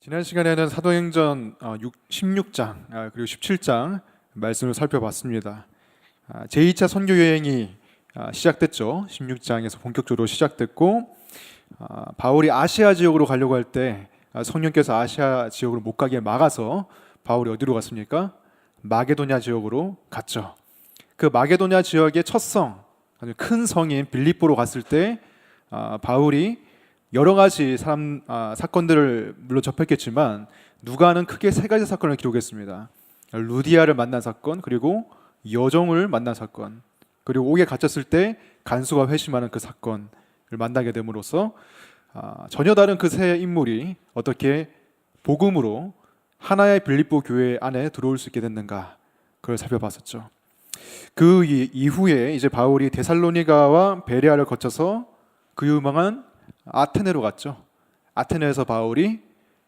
지난 시간에는 사도행전 16장 그리고 17장 말씀을 살펴봤습니다. 제2차 선교 여행이 시작됐죠. 16장에서 본격적으로 시작됐고 바울이 아시아 지역으로 가려고 할 때 성령께서 아시아 지역으로 못 가게 막아서 바울이 어디로 갔습니까? 마게도냐 지역으로 갔죠. 그 마게도냐 지역의 첫 성, 아주 큰 성인 빌립보로 갔을 때 바울이 여러 가지 사건들을 물론 접했겠지만 누가는 크게 세 가지 사건을 기록했습니다. 루디아를 만난 사건, 그리고 여종을 만난 사건, 그리고 옥에 갇혔을 때 간수가 회심하는 그 사건을 만나게 됨으로써 전혀 다른 그 세 인물이 어떻게 복음으로 하나의 빌립보 교회 안에 들어올 수 있게 됐는가, 그걸 살펴봤었죠. 그 이후에 이제 바울이 데살로니가와 베레아를 거쳐서 그 유명한 아테네로 갔죠. 아테네에서 바울이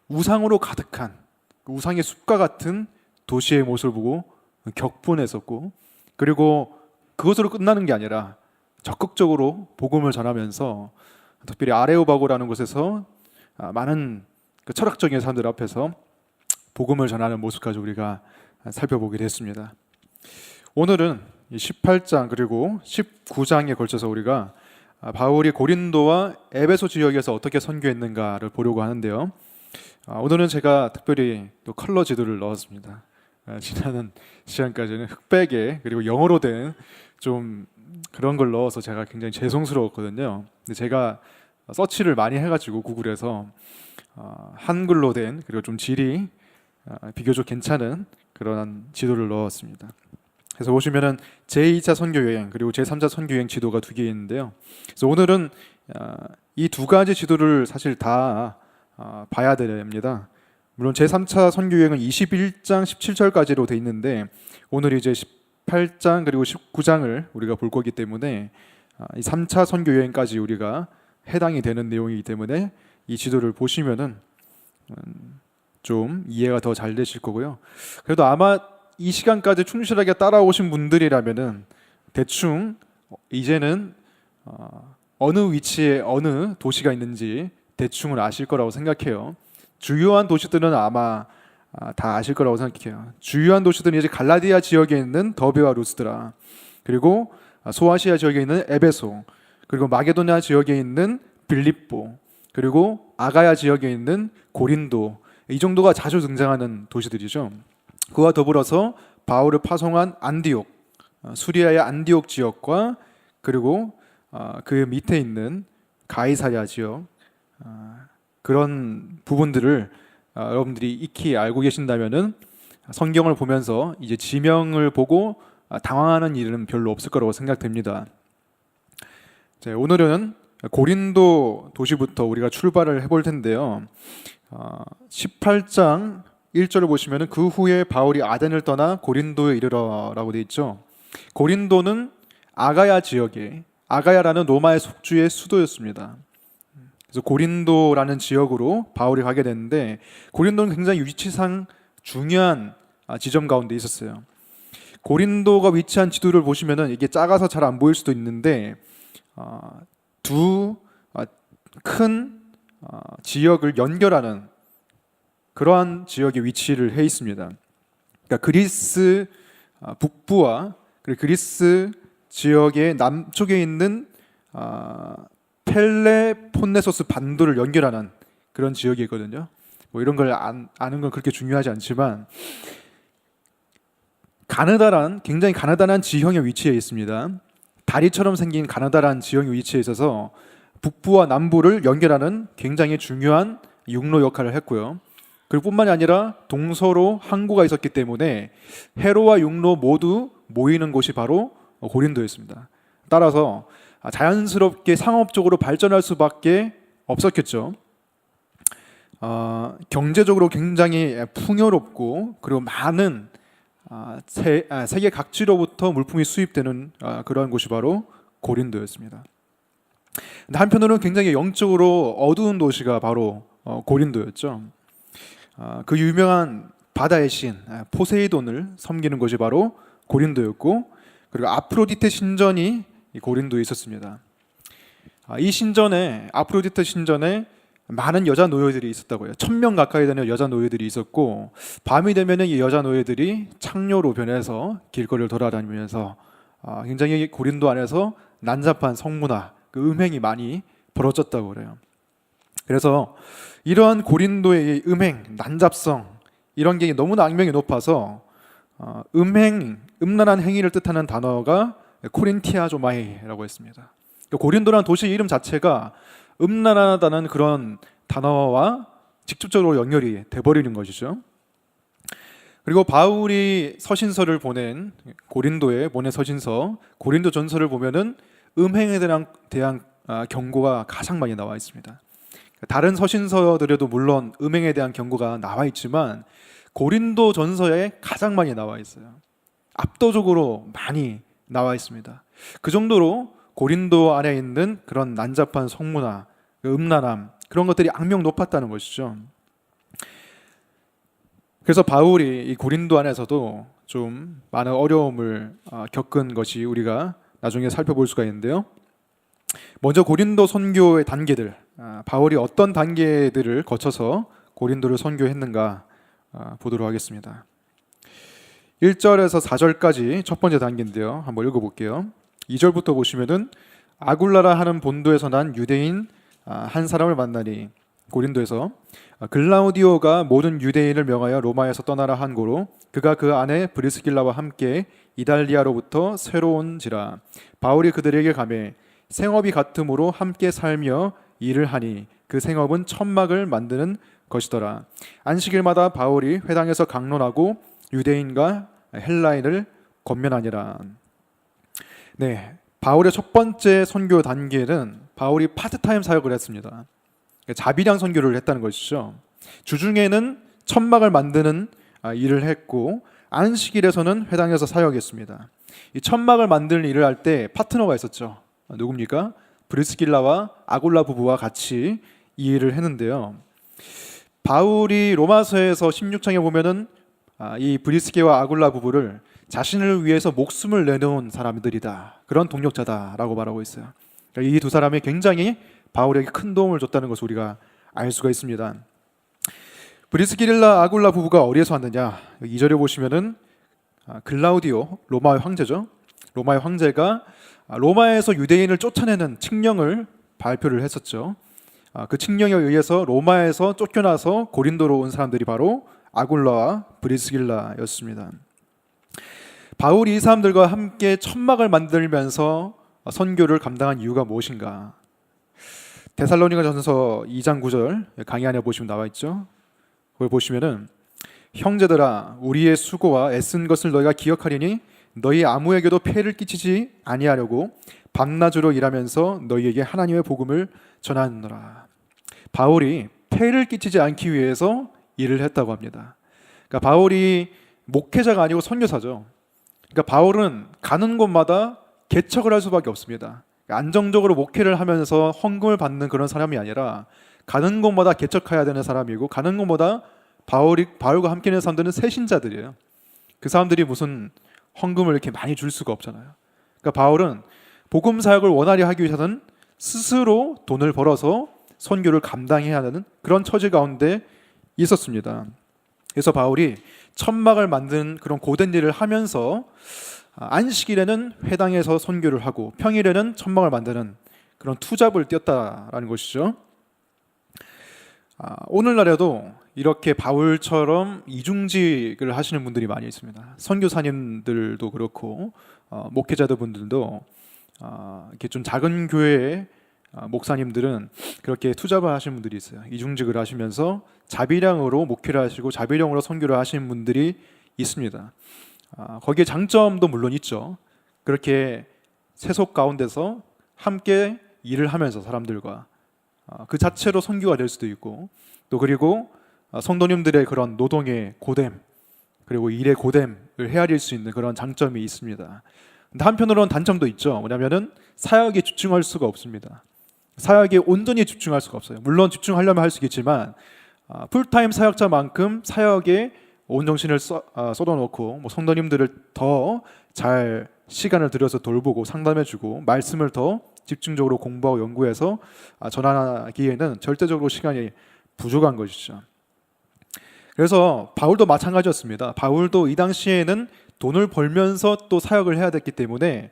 우상으로 가득한 우상의 숲과 같은 도시의 모습을 보고 격분했었고, 그리고 그것으로 끝나는 게 아니라 적극적으로 복음을 전하면서 특별히 아레오바고라는 곳에서 많은 그 철학적인 사람들 앞에서 복음을 전하는 모습까지 우리가 살펴보게 됐습니다. 오늘은 18장 그리고 19장에 걸쳐서 우리가 바울이 고린도와 에베소 지역에서 어떻게 선교했는가를 보려고 하는데요. 오늘은 제가 특별히 또 컬러 지도를 넣었습니다. 지난 시간까지는 흑백에 그리고 영어로 된 좀 그런 걸 넣어서 제가 굉장히 죄송스러웠거든요. 근데 제가 서치를 많이 해가지고 구글에서 한글로 된 그리고 좀 질이 비교적 괜찮은 그런 지도를 넣었습니다. 그래서 보시면은 제2차 선교 여행 그리고 제3차 선교 여행 지도가 두 개 있는데요. 그래서 오늘은 이 두 가지 지도를 사실 다 봐야 됩니다. 물론 제3차 선교 여행은 21장 17절까지로 돼 있는데 오늘 이제 18장 그리고 19장을 우리가 볼 거기 때문에 이 3차 선교 여행까지 우리가 해당이 되는 내용이기 때문에 이 지도를 보시면은 좀 이해가 더 잘 되실 거고요. 그래도 아마 이 시간까지 충실하게 따라오신 분들이라면은 대충 이제는 어느 위치에 어느 도시가 있는지 대충은 아실 거라고 생각해요. 주요한 도시들은 아마 다 아실 거라고 생각해요. 주요한 도시들은 이제 갈라디아 지역에 있는 더베와 루스드라, 그리고 소아시아 지역에 있는 에베소, 그리고 마게도냐 지역에 있는 빌립보, 그리고 아가야 지역에 있는 고린도, 이 정도가 자주 등장하는 도시들이죠. 그와 더불어서 바울을 파송한 안디옥, 수리아의 안디옥 지역과 그리고 그 밑에 있는 가이사랴 지역, 그런 부분들을 여러분들이 익히 알고 계신다면은 성경을 보면서 이제 지명을 보고 당황하는 일은 별로 없을 거라고 생각됩니다. 자, 오늘은 고린도 도시부터 우리가 출발을 해볼 텐데요. 18장 1절을 보시면 그 후에 바울이 아덴을 떠나 고린도에 이르러라고 되어 있죠. 고린도는 아가야 지역에, 아가야라는 로마의 속주의 수도였습니다. 그래서 고린도라는 지역으로 바울이 가게 됐는데, 고린도는 굉장히 위치상 중요한 지점 가운데 있었어요. 고린도가 위치한 지도를 보시면 이게 작아서 잘 안 보일 수도 있는데 두 큰 지역을 연결하는 그러한 지역에 위치를 해 있습니다. 그러니까 그리스 북부와 그리고 그리스 지역의 남쪽에 있는 펠레폰네소스 반도를 연결하는 그런 지역이거든요. 뭐 이런 걸 아는 건 그렇게 중요하지 않지만 굉장히 가느다란 지형에 위치해 있습니다. 다리처럼 생긴 가느다란 지형에 위치해 있어서 북부와 남부를 연결하는 굉장히 중요한 육로 역할을 했고요. 그리고 뿐만이 아니라 동서로 항구가 있었기 때문에 해로와 육로 모두 모이는 곳이 바로 고린도였습니다. 따라서 자연스럽게 상업적으로 발전할 수밖에 없었겠죠. 경제적으로 굉장히 풍요롭고 그리고 많은 세계 각지로부터 물품이 수입되는 그러한 곳이 바로 고린도였습니다. 근데 한편으로는 굉장히 영적으로 어두운 도시가 바로 고린도였죠. 그 유명한 바다의 신 포세이돈을 섬기는 곳이 바로 고린도였고, 그리고 아프로디테 신전이 고린도에 있었습니다. 이 신전에, 아프로디테 신전에 많은 여자 노예들이 있었다고요. 1,000명 가까이 되는 여자 노예들이 있었고, 밤이 되면은 이 여자 노예들이 창녀로 변해서 길거리를 돌아다니면서 굉장히 고린도 안에서 난잡한 성문화, 그 음행이 많이 벌어졌다고 그래요. 그래서 이러한 고린도의 음행, 난잡성 이런 게 너무나 악명이 높아서 음란한 행위를 뜻하는 단어가 코린티아조마이라고 했습니다. 고린도라는 도시 이름 자체가 음란하다는 그런 단어와 직접적으로 연결이 돼버리는 것이죠. 그리고 바울이 서신서를 보낸 고린도에 보낸 서신서 고린도전서를 보면은 음행에 대한 경고가 가장 많이 나와 있습니다. 다른 서신서들에도 물론 음행에 대한 경고가 나와 있지만 고린도전서에 가장 많이 나와 있어요. 압도적으로 많이 나와 있습니다. 그 정도로 고린도 안에 있는 그런 난잡한 성문화, 음란함 그런 것들이 악명 높았다는 것이죠. 그래서 바울이 이 고린도 안에서도 좀 많은 어려움을 겪은 것이 우리가 나중에 살펴볼 수가 있는데요. 먼저 고린도 선교의 단계들, 바울이 어떤 단계들을 거쳐서 고린도를 선교했는가 보도록 하겠습니다. 1절에서 4절까지 첫 번째 단계인데요. 한번 읽어볼게요. 2절부터 보시면은 아굴라라 하는 본도에서 난 유대인 한 사람을 만나니, 고린도에서 글라우디오가 모든 유대인을 명하여 로마에서 떠나라 한 고로 그가 그 안에 브리스길라와 함께 이달리아로부터 새로운지라. 바울이 그들에게 가매 생업이 같음으로 함께 살며 일을 하니 그 생업은 천막을 만드는 것이더라. 안식일마다 바울이 회당에서 강론하고 유대인과 헬라인을 권면하니라. 네, 바울의 첫 번째 선교 단계는 바울이 파트타임 사역을 했습니다. 자비량 선교를 했다는 것이죠. 주중에는 천막을 만드는 일을 했고 안식일에서는 회당에서 사역했습니다. 이 천막을 만드는 일을 할 때 파트너가 있었죠. 누굽니까? 브리스길라와 아굴라 부부와 같이 이 일을 했는데요. 바울이 로마서에서 16장에 보면은 이 브리스게와 아굴라 부부를 자신을 위해서 목숨을 내놓은 사람들이다, 그런 동력자다라고 말하고 있어요. 이 두 사람이 굉장히 바울에게 큰 도움을 줬다는 것을 우리가 알 수가 있습니다. 브리스길라 아굴라 부부가 어디에서 왔느냐? 2절에 보시면은 글라우디오, 로마의 황제죠. 로마의 황제가 로마에서 유대인을 쫓아내는 칙령을 발표를 했었죠. 그 칙령에 의해서 로마에서 쫓겨나서 고린도로 온 사람들이 바로 아굴라와 브리스길라였습니다. 바울이 이 사람들과 함께 천막을 만들면서 선교를 감당한 이유가 무엇인가? 데살로니가전서 2장 9절 강의 안에 보시면 나와 있죠. 그걸 보시면은 형제들아 우리의 수고와 애쓴 것을 너희가 기억하리니 너희 아무에게도 폐를 끼치지 아니하려고 밤낮으로 일하면서 너희에게 하나님의 복음을 전하노라. 바울이 폐를 끼치지 않기 위해서 일을 했다고 합니다. 그러니까 바울이 목회자가 아니고 선교사죠. 그러니까 바울은 가는 곳마다 개척을 할 수밖에 없습니다. 안정적으로 목회를 하면서 헌금을 받는 그런 사람이 아니라 가는 곳마다 개척해야 되는 사람이고, 가는 곳마다 바울과 함께 있는 사람들은 새신자들이에요. 그 사람들이 무슨 헌금을 이렇게 많이 줄 수가 없잖아요. 그러니까 바울은 복음 사역을 원활히 하기 위해서는 스스로 돈을 벌어서 선교를 감당해야 하는 그런 처지 가운데 있었습니다. 그래서 바울이 천막을 만드는 그런 고된 일을 하면서 안식일에는 회당에서 선교를 하고 평일에는 천막을 만드는 그런 투잡을 뛰었다라는 것이죠. 오늘날에도 이렇게 바울처럼 이중직을 하시는 분들이 많이 있습니다. 선교사님들도 그렇고 목회자들 분들도 이렇게 좀 작은 교회의 목사님들은 그렇게 투잡을 하시는 분들이 있어요. 이중직을 하시면서 자비량으로 목회를 하시고 자비량으로 선교를 하시는 분들이 있습니다. 거기에 장점도 물론 있죠. 그렇게 세속 가운데서 함께 일을 하면서 사람들과 그 자체로 선교가 될 수도 있고, 또 그리고 성도님들의 그런 노동의 고됨 그리고 일의 고됨을 헤아릴 수 있는 그런 장점이 있습니다. 근데 한편으로는 단점도 있죠. 뭐냐면은 사역에 집중할 수가 없습니다. 사역에 온전히 집중할 수가 없어요. 물론 집중하려면 할 수 있겠지만 풀타임 사역자만큼 사역에 온 정신을 쏟아놓고 성도님들을 더 잘 시간을 들여서 돌보고 상담해주고 말씀을 더 집중적으로 공부하고 연구해서 전하기에는 절대적으로 시간이 부족한 것이죠. 그래서 바울도 마찬가지였습니다. 바울도 이 당시에는 돈을 벌면서 또 사역을 해야 됐기 때문에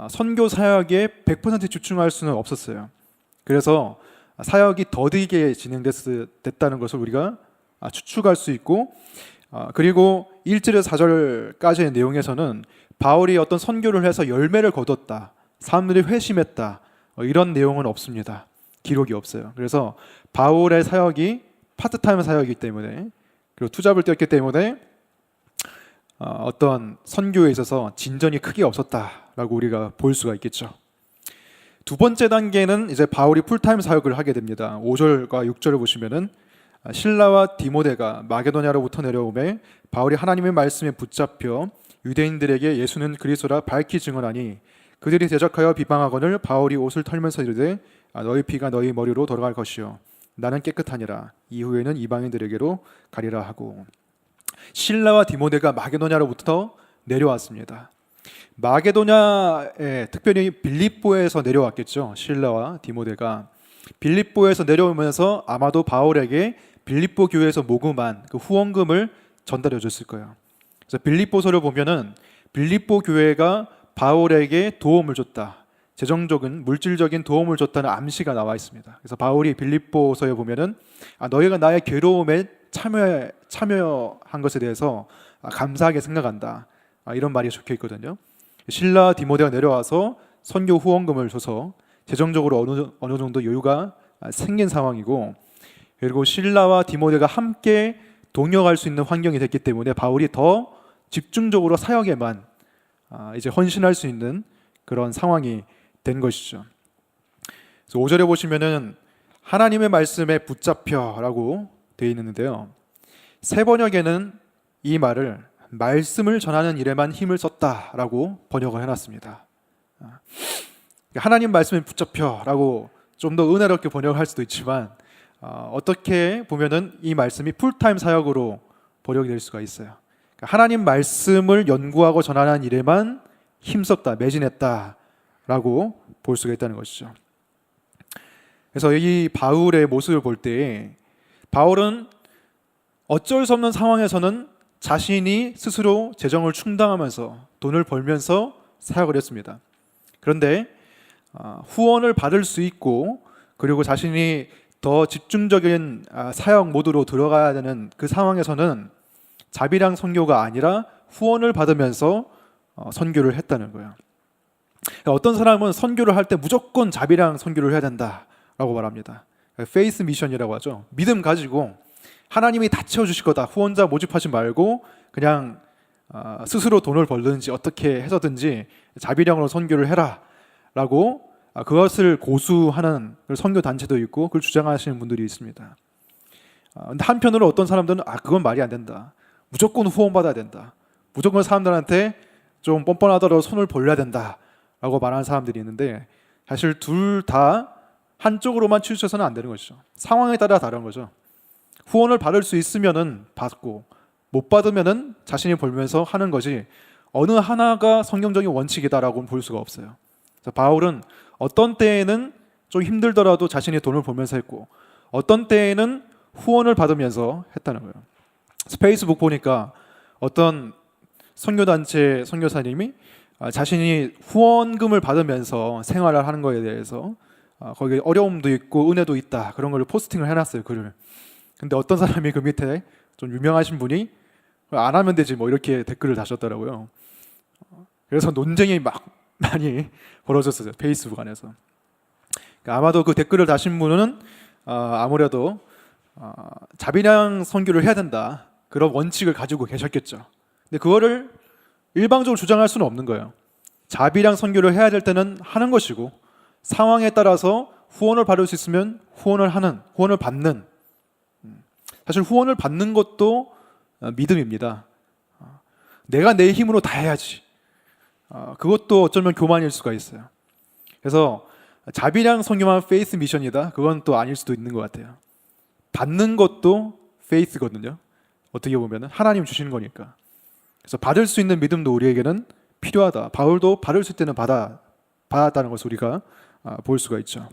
선교 사역에 100% 집중할 수는 없었어요. 그래서 사역이 더디게 진행됐다는 것을 우리가 추측할 수 있고, 그리고 1절에서 4절까지의 내용에서는 바울이 어떤 선교를 해서 열매를 거뒀다, 사람들이 회심했다, 이런 내용은 없습니다. 기록이 없어요. 그래서 바울의 사역이 파트타임 사역이기 때문에, 그리고 투잡을 뛰었기 때문에 어떤 선교에 있어서 진전이 크게 없었다라고 우리가 볼 수가 있겠죠. 두 번째 단계는 이제 바울이 풀타임 사역을 하게 됩니다. 5절과 6절을 보시면은 실라와 디모데가 마게도냐로부터 내려오매 바울이 하나님의 말씀에 붙잡혀 유대인들에게 예수는 그리스도라 밝히 증언하니 그들이 대적하여 비방하거늘 바울이 옷을 털면서 이르되 너희 피가 너희 머리로 돌아갈 것이요 나는 깨끗하니라 이후에는 이방인들에게로 가리라 하고, 실라와 디모데가 마게도냐로부터 내려왔습니다. 마게도냐에 특별히 빌립보에서 내려왔겠죠. 실라와 디모데가 빌립보에서 내려오면서 아마도 바울에게 빌립보 교회에서 모금한 그 후원금을 전달해 줬을 거예요. 그래서 빌립보서를 보면은 빌립보 교회가 바울에게 도움을 줬다, 재정적인 물질적인 도움을 줬다는 암시가 나와 있습니다. 그래서 바울이 빌립보서에 보면은 너희가 나의 괴로움에 참여한 것에 대해서 감사하게 생각한다, 이런 말이 적혀 있거든요. 실라 디모데가 내려와서 선교 후원금을 줘서 재정적으로 어느 정도 여유가 생긴 상황이고, 그리고 실라와 디모데가 함께 동역할 수 있는 환경이 됐기 때문에 바울이 더 집중적으로 사역에만 이제 헌신할 수 있는 그런 상황이 된 것이죠. 그래서 5절에 보시면은 하나님의 말씀에 붙잡혀라고 되어 있는데요. 새 번역에는 이 말을 말씀을 전하는 일에만 힘을 썼다라고 번역을 해놨습니다. 하나님 말씀에 붙잡혀라고 좀 더 은혜롭게 번역할 수도 있지만 어떻게 보면은 이 말씀이 풀타임 사역으로 번역이 될 수가 있어요. 하나님 말씀을 연구하고 전하는 일에만 힘썼다, 매진했다라고 볼 수가 있다는 것이죠. 그래서 이 바울의 모습을 볼 때 바울은 어쩔 수 없는 상황에서는 자신이 스스로 재정을 충당하면서 돈을 벌면서 사역을 했습니다. 그런데 후원을 받을 수 있고, 그리고 자신이 더 집중적인 사역 모드로 들어가야 되는 그 상황에서는 자비랑 선교가 아니라 후원을 받으면서 선교를 했다는 거예요. 어떤 사람은 선교를 할 때 무조건 자비랑 선교를 해야 된다라고 말합니다. 페이스 미션이라고 하죠. 믿음 가지고 하나님이 다 채워주실 거다, 후원자 모집하지 말고 그냥 스스로 돈을 벌든지 어떻게 해서든지 자비량으로 선교를 해라 라고 그것을 고수하는 선교 단체도 있고 그걸 주장하시는 분들이 있습니다. 근데 한편으로 어떤 사람들은 그건 말이 안 된다, 무조건 후원받아야 된다, 무조건 사람들한테 좀 뻔뻔하더라도 손을 벌려야 된다 라고 말하는 사람들이 있는데, 사실 둘 다 한쪽으로만 치우쳐서는 안 되는 것이죠. 상황에 따라 다른 거죠. 후원을 받을 수 있으면은 받고, 못 받으면은 자신이 벌면서 하는 거지 어느 하나가 성경적인 원칙이다라고는 볼 수가 없어요. 그래서 바울은 어떤 때에는 좀 힘들더라도 자신이 돈을 벌면서 했고, 어떤 때에는 후원을 받으면서 했다는 거예요. 페이스북 보니까 어떤 선교단체 선교사님이 자신이 후원금을 받으면서 생활을 하는 거에 대해서 거기에 어려움도 있고 은혜도 있다, 그런 걸 포스팅을 해놨어요, 글을. 근데 어떤 사람이 그 밑에 좀 유명하신 분이 안 하면 되지 뭐 이렇게 댓글을 다셨더라고요. 그래서 논쟁이 막 많이 벌어졌어요, 페이스북 안에서. 그러니까 아마도 그 댓글을 다신 분은 아무래도 자비량 선교를 해야 된다, 그런 원칙을 가지고 계셨겠죠. 근데 그거를 일방적으로 주장할 수는 없는 거예요. 자비량 선교를 해야 될 때는 하는 것이고, 상황에 따라서 후원을 받을 수 있으면 후원을 받는, 사실 후원을 받는 것도 믿음입니다. 내가 내 힘으로 다 해야지, 그것도 어쩌면 교만일 수가 있어요. 그래서 자비량 선교만 페이스 미션이다, 그건 또 아닐 수도 있는 것 같아요. 받는 것도 페이스거든요. 어떻게 보면 하나님 주시는 거니까. 그래서 받을 수 있는 믿음도 우리에게는 필요하다. 바울도 받을 수 있을 때는 받았다는 것을 우리가 볼 수가 있죠.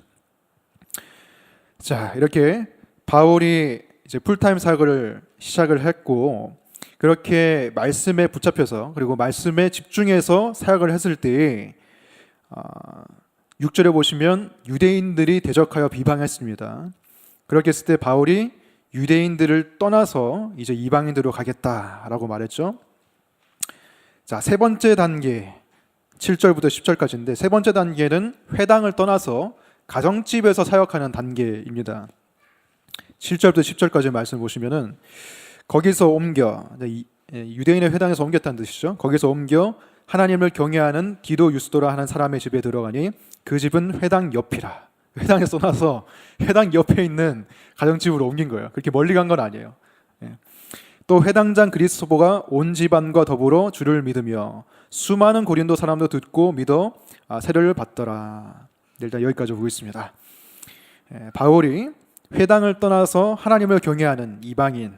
자, 이렇게 바울이 이제 풀타임 사역을 시작을 했고 그렇게 말씀에 붙잡혀서 그리고 말씀에 집중해서 사역을 했을 때 6절에 보시면 유대인들이 대적하여 비방했습니다. 그렇게 했을 때 바울이 유대인들을 떠나서 이제 이방인들로 가겠다라고 말했죠. 자, 세 번째 단계 7절부터 10절까지인데 세 번째 단계는 회당을 떠나서 가정집에서 사역하는 단계입니다. 7절부터 10절까지 말씀 보시면은 거기서 옮겨 유대인의 회당에서 옮겼다는 뜻이죠. 거기서 옮겨 하나님을 경외하는 디도 유스도라 하는 사람의 집에 들어가니 그 집은 회당 옆이라. 회당에서 떠나서 회당 옆에 있는 가정집으로 옮긴 거예요. 그렇게 멀리 간 건 아니에요. 또 회당장 그리스도가 온 집안과 더불어 주를 믿으며 수많은 고린도 사람도 듣고 믿어 세례를 받더라. 일단 여기까지 보겠습니다. 바울이 회당을 떠나서 하나님을 경외하는 이방인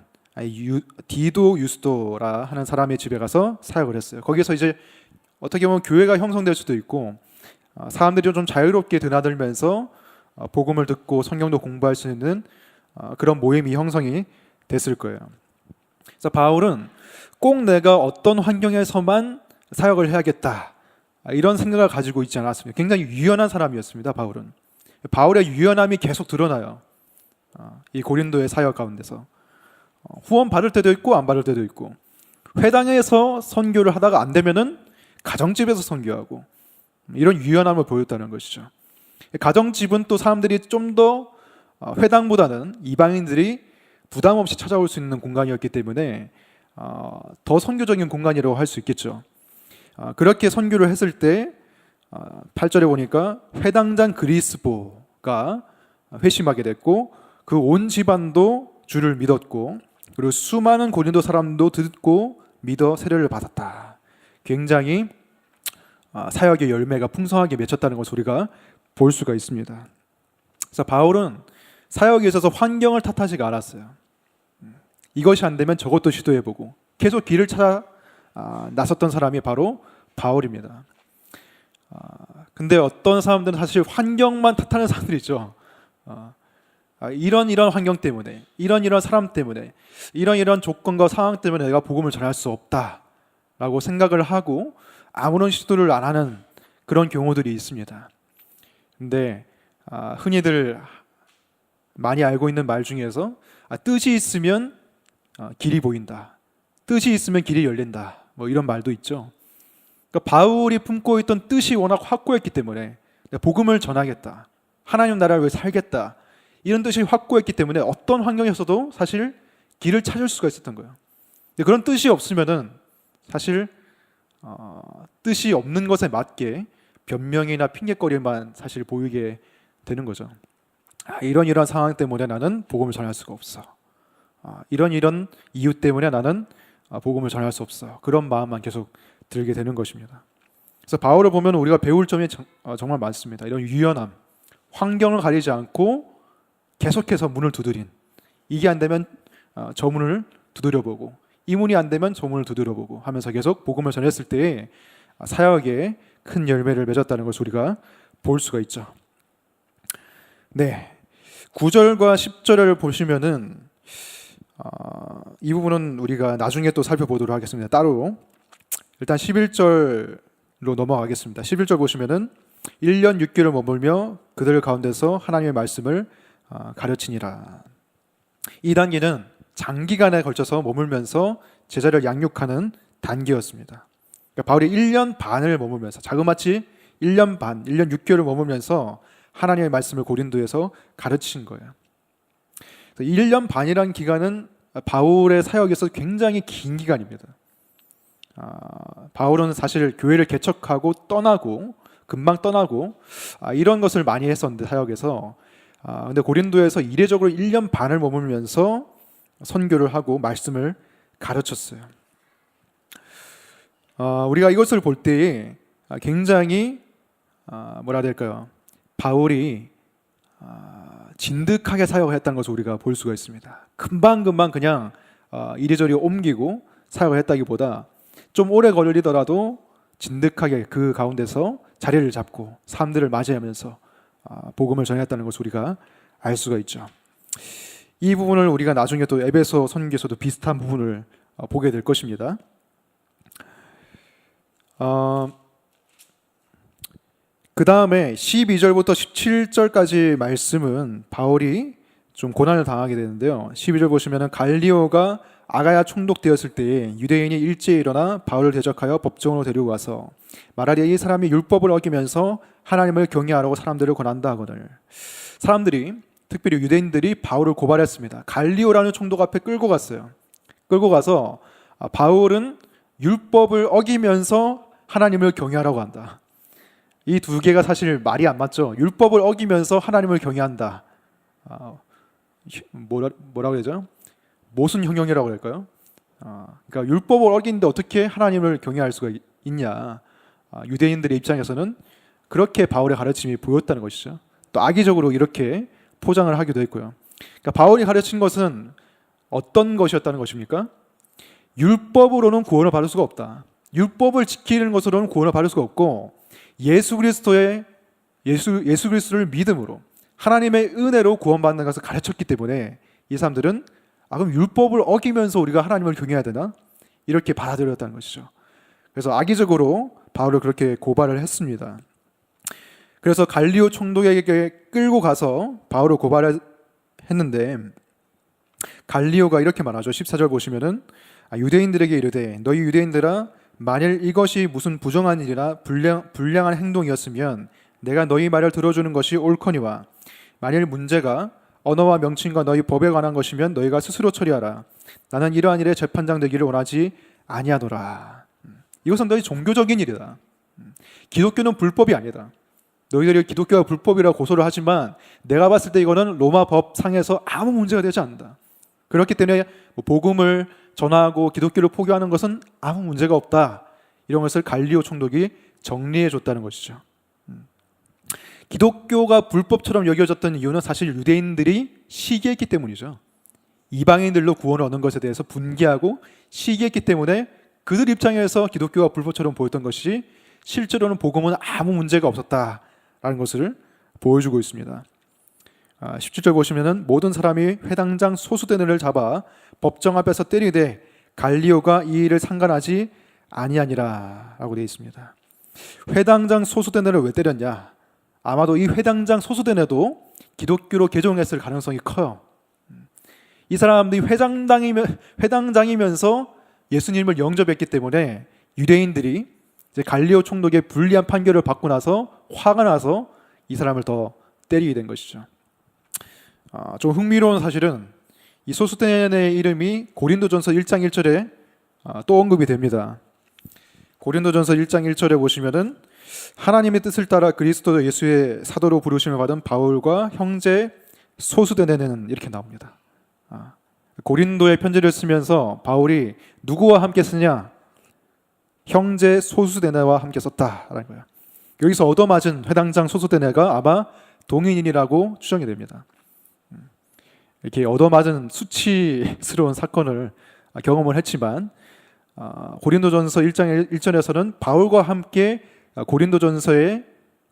디도 유스도라 하는 사람의 집에 가서 사역을 했어요. 거기서 이제 어떻게 보면 교회가 형성될 수도 있고 사람들이 좀 자유롭게 드나들면서 복음을 듣고 성경도 공부할 수 있는 그런 모임이 형성이 됐을 거예요. 그래서 바울은 꼭 내가 어떤 환경에서만 사역을 해야겠다 이런 생각을 가지고 있지 않았습니다. 굉장히 유연한 사람이었습니다. 바울의 유연함이 계속 드러나요. 이 고린도의 사역 가운데서 후원 받을 때도 있고 안 받을 때도 있고 회당에서 선교를 하다가 안 되면은 가정집에서 선교하고 이런 유연함을 보였다는 것이죠. 가정집은 또 사람들이 좀 더 회당보다는 이방인들이 부담 없이 찾아올 수 있는 공간이었기 때문에 더 선교적인 공간이라고 할 수 있겠죠. 그렇게 선교를 했을 때 8절에 보니까 회당장 그리스도가 회심하게 됐고 그 온 집안도 주를 믿었고 그리고 수많은 고린도 사람도 듣고 믿어 세례를 받았다. 굉장히 사역의 열매가 풍성하게 맺혔다는 것을 우리가 볼 수가 있습니다. 그래서 바울은 사역에 있어서 환경을 탓하지가 않았어요. 이것이 안 되면 저것도 시도해보고 계속 길을 찾아 나섰던 사람이 바로 바울입니다. 근데 어떤 사람들은 사실 환경만 탓하는 사람들이죠. 이런 환경 때문에 이런 사람 때문에 이런 조건과 상황 때문에 내가 복음을 전할 수 없다라고 생각을 하고 아무런 시도를 안 하는 그런 경우들이 있습니다. 근데 흔히들 많이 알고 있는 말 중에서 뜻이 있으면 길이 보인다. 뜻이 있으면 길이 열린다. 뭐 이런 말도 있죠. 그러니까 바울이 품고 있던 뜻이 워낙 확고했기 때문에 복음을 전하겠다. 하나님 나라를 위해 살겠다. 이런 뜻이 확고했기 때문에 어떤 환경에서도 사실 길을 찾을 수가 있었던 거예요. 근데 그런 뜻이 없으면은 사실 뜻이 없는 것에 맞게 변명이나 핑계거리만 사실 보이게 되는 거죠. 이런 상황 때문에 나는 복음을 전할 수가 없어. 이런 이유 때문에 나는 복음을 전할 수 없어. 그런 마음만 계속 들게 되는 것입니다. 그래서 바울을 보면 우리가 배울 점이 정말 많습니다. 이런 유연함, 환경을 가리지 않고 계속해서 문을 두드린, 이게 안 되면 저 문을 두드려보고, 이 문이 안 되면 저 문을 두드려보고 하면서 계속 복음을 전했을 때에 사역에 큰 열매를 맺었다는 것을 우리가 볼 수가 있죠. 네, 9절과 10절을 보시면은 이 부분은 우리가 나중에 또 살펴보도록 하겠습니다. 따로 일단 11절로 넘어가겠습니다. 11절 보시면은 1년 6개월 머물며 그들 가운데서 하나님의 말씀을 가르치니라. 이 단계는 장기간에 걸쳐서 머물면서 제자를 양육하는 단계였습니다. 그러니까 바울이 1년 반을 머물면서 자그마치 1년 반, 1년 6개월을 머물면서 하나님의 말씀을 고린도에서 가르친 거예요. 1년 반이라는 기간은 바울의 사역에서 굉장히 긴 기간입니다. 바울은 사실 교회를 개척하고 떠나고 금방 떠나고 이런 것을 많이 했었는데 사역에서 근데 고린도에서 이례적으로 1년 반을 머물면서 선교를 하고 말씀을 가르쳤어요. 우리가 이것을 볼 때에 굉장히 뭐라 해야 될까요? 바울이 진득하게 사역을 했다는 것을 우리가 볼 수가 있습니다. 금방금방 그냥 이리저리 옮기고 사역을 했다기보다 좀 오래 걸리더라도 진득하게 그 가운데서 자리를 잡고 사람들을 맞이하면서 복음을 전했다는 것을 우리가 알 수가 있죠. 이 부분을 우리가 나중에 또 에베소 선교에서도 비슷한 부분을 보게 될 것입니다. 그 다음에 12절부터 17절까지 말씀은 바울이 좀 고난을 당하게 되는데요. 12절 보시면은 갈리오가 아가야 총독되었을 때에 유대인이 일제히 일어나 바울을 대적하여 법정으로 데리고 가서 말하되 이 사람이 율법을 어기면서 하나님을 경외하라고 사람들을 권한다 하거늘. 사람들이, 특별히 유대인들이 바울을 고발했습니다. 갈리오라는 총독 앞에 끌고 갔어요. 끌고 가서 바울은 율법을 어기면서 하나님을 경외하라고 한다. 이 두 개가 사실 말이 안 맞죠. 율법을 어기면서 하나님을 경외한다. 뭐라고 되죠? 모순 형용이라고 할까요? 그러니까 율법을 어기는데 어떻게 하나님을 경외할 수가 있냐? 유대인들의 입장에서는 그렇게 바울의 가르침이 보였다는 것이죠. 또 악의적으로 이렇게 포장을 하기도 했고요. 그러니까 바울이 가르친 것은 어떤 것이었다는 것입니까? 율법으로는 구원을 받을 수가 없다. 율법을 지키는 것으로는 구원을 받을 수가 없고 예수 그리스도를 믿음으로 하나님의 은혜로 구원받는 것을 가르쳤기 때문에 이 사람들은 그럼 율법을 어기면서 우리가 하나님을 경외해야 되나? 이렇게 받아들였다는 것이죠. 그래서 악의적으로 바울을 그렇게 고발을 했습니다. 그래서 갈리오 총독에게 끌고 가서 바울을 고발을 했는데 갈리오가 이렇게 말하죠. 14절 보시면은 유대인들에게 이르되 너희 유대인들아 만일 이것이 무슨 부정한 일이나 불량한 행동이었으면 내가 너희 말을 들어주는 것이 옳거니와 만일 문제가 언어와 명칭과 너희 법에 관한 것이면 너희가 스스로 처리하라. 나는 이러한 일에 재판장 되기를 원하지 아니하노라. 이것은 너희 종교적인 일이다. 기독교는 불법이 아니다. 너희들이 기독교가 불법이라고 고소를 하지만 내가 봤을 때 이거는 로마 법상에서 아무 문제가 되지 않는다. 그렇기 때문에 복음을 전하고 기독교를 포기하는 것은 아무 문제가 없다. 이런 것을 갈리오 총독이 정리해 줬다는 것이죠. 기독교가 불법처럼 여겨졌던 이유는 사실 유대인들이 시기했기 때문이죠. 이방인들로 구원을 얻는 것에 대해서 분개하고 시기했기 때문에 그들 입장에서 기독교가 불법처럼 보였던 것이 실제로는 복음은 아무 문제가 없었다라는 것을 보여주고 있습니다. 17절 보시면은 모든 사람이 회당장 소수대너를 잡아 법정 앞에서 때리되 갈리오가 이 일을 상관하지 아니하니라 라고 되어 있습니다. 회당장 소수대너를 왜 때렸냐? 아마도 이 회당장 소수대너도 기독교로 개종했을 가능성이 커요. 이 사람들이 회당장이면서 예수님을 영접했기 때문에 유대인들이 이제 갈리오 총독의 불리한 판결을 받고 나서 화가 나서 이 사람을 더 때리게 된 것이죠. 좀 흥미로운 사실은 이 소수대너의 이름이 고린도전서 1장 1절에 또 언급이 됩니다. 고린도전서 1장 1절에 보시면은 하나님의 뜻을 따라 그리스도 예수의 사도로 부르심을 받은 바울과 형제 소수대너는 이렇게 나옵니다. 고린도의 편지를 쓰면서 바울이 누구와 함께 쓰냐? 형제 소수대너와 함께 썼다라는 거예요. 여기서 얻어맞은 회당장 소수대너가 아마 동인이라고 추정이 됩니다. 이렇게 얻어맞은 수치스러운 사건을 경험을 했지만 고린도전서 1장 1절에서는 바울과 함께 고린도전서의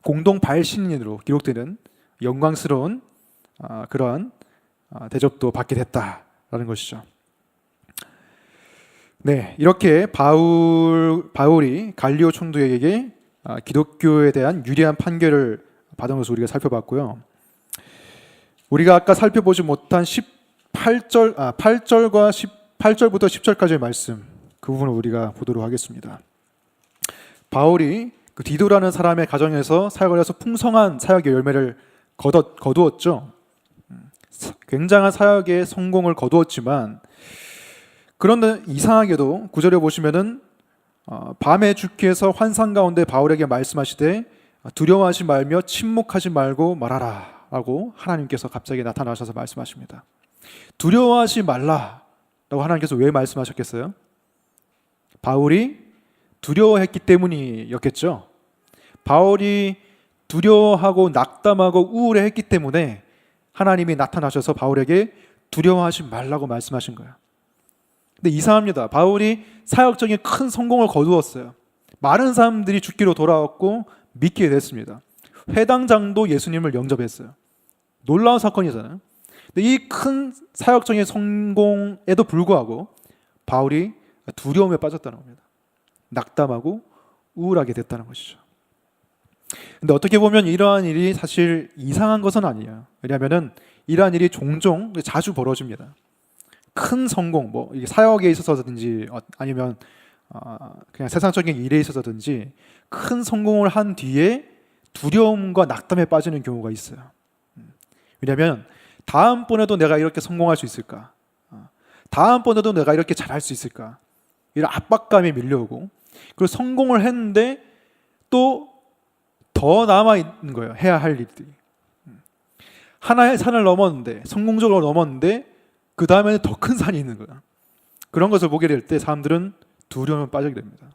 공동 발신인으로 기록되는 영광스러운 그러한 대접도 받게 됐다라는 것이죠. 네, 이렇게 바울이 갈리오 총독에게 기독교에 대한 유리한 판결을 받은 것을 우리가 살펴봤고요. 우리가 아까 살펴보지 못한 8절과 18절부터 10절까지의 말씀, 그 부분을 우리가 보도록 하겠습니다. 바울이 그 디도라는 사람의 가정에서 사역을 해서 풍성한 사역의 열매를 거두었죠. 굉장한 사역의 성공을 거두었지만 그런데 이상하게도 9절에 보시면은 밤에 주께서 환상 가운데 바울에게 말씀하시되 두려워하지 말며 침묵하지 말고 말하라 라고 하나님께서 갑자기 나타나셔서 말씀하십니다. 두려워하지 말라라고 하나님께서 왜 말씀하셨겠어요? 바울이 두려워했기 때문이었겠죠. 바울이 두려워하고 낙담하고 우울해했기 때문에 하나님이 나타나셔서 바울에게 두려워하지 말라고 말씀하신 거예요. 근데 이상합니다. 바울이 사역적인 큰 성공을 거두었어요. 많은 사람들이 죽기로 돌아왔고 믿게 됐습니다. 회당장도 예수님을 영접했어요. 놀라운 사건이잖아요. 근데 이 큰 사역적인 성공에도 불구하고 바울이 두려움에 빠졌다는 겁니다. 낙담하고 우울하게 됐다는 것이죠. 근데 어떻게 보면 이러한 일이 사실 이상한 것은 아니에요. 왜냐하면 이러한 일이 종종 자주 벌어집니다. 큰 성공, 뭐 사역에 있어서든지 아니면 그냥 세상적인 일에 있어서든지 큰 성공을 한 뒤에 두려움과 낙담에 빠지는 경우가 있어요. 왜냐하면 다음번에도 내가 이렇게 성공할 수 있을까? 다음번에도 내가 이렇게 잘할 수 있을까? 이런 압박감이 밀려오고, 그리고 성공을 했는데 또 더 남아 있는 거예요. 해야 할 일들이. 하나의 산을 넘었는데, 성공적으로 넘었는데 그 다음에는 더 큰 산이 있는 거예요. 그런 것을 보게 될 때 사람들은 두려움에 빠지게 됩니다.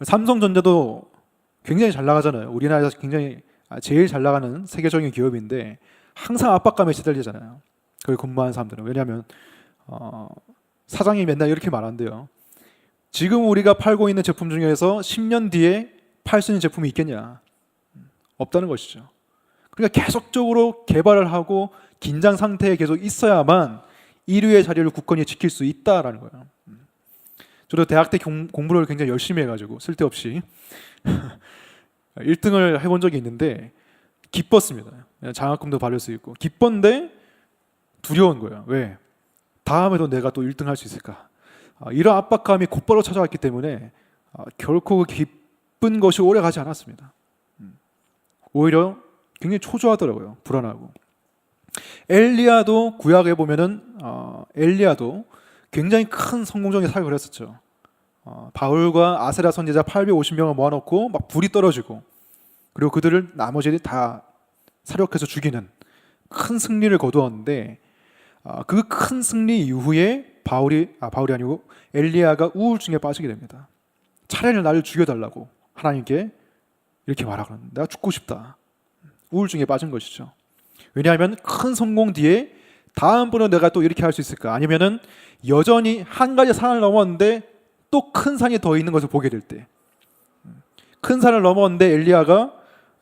삼성전자도 굉장히 잘 나가잖아요. 우리나라에서 굉장히 제일 잘 나가는 세계적인 기업인데 항상 압박감에 시달리잖아요. 거기 근무하는 사람들은. 왜냐하면 사장이 맨날 이렇게 말한대요. 지금 우리가 팔고 있는 제품 중에서 10년 뒤에 팔 수 있는 제품이 있겠냐? 없다는 것이죠. 그러니까 계속적으로 개발을 하고 긴장 상태에 계속 있어야만 1위의 자리를 굳건히 지킬 수 있다라는 거예요. 저도 대학 때 공부를 굉장히 열심히 해가지고 쓸데없이 1등을 해본 적이 있는데 기뻤습니다. 장학금도 받을 수 있고 기뻤는데 두려운 거예요. 왜? 다음에도 내가 또 1등 할 수 있을까? 이런 압박감이 곧바로 찾아왔기 때문에 결코 기쁜 것이 오래 가지 않았습니다. 오히려 굉장히 초조하더라고요. 불안하고. 엘리야도 구약에 보면은 엘리야도 굉장히 큰 성공적인 사역을 했었죠. 바울과 아세라 선지자 850명을 모아놓고 막 불이 떨어지고, 그리고 그들을 나머지 다 사륙해서 죽이는 큰 승리를 거두었는데, 그 큰 승리 이후에 바울이 아니고 엘리야가 우울증에 빠지게 됩니다. 차라리 나를 죽여달라고 하나님께 이렇게 말하거든요. 내가 죽고 싶다. 우울증에 빠진 것이죠. 왜냐하면 큰 성공 뒤에 다음번에 내가 또 이렇게 할 수 있을까? 아니면은 여전히 한 가지 산을 넘었는데 또 큰 산이 더 있는 것을 보게 될 때, 큰 산을 넘었는데 엘리야가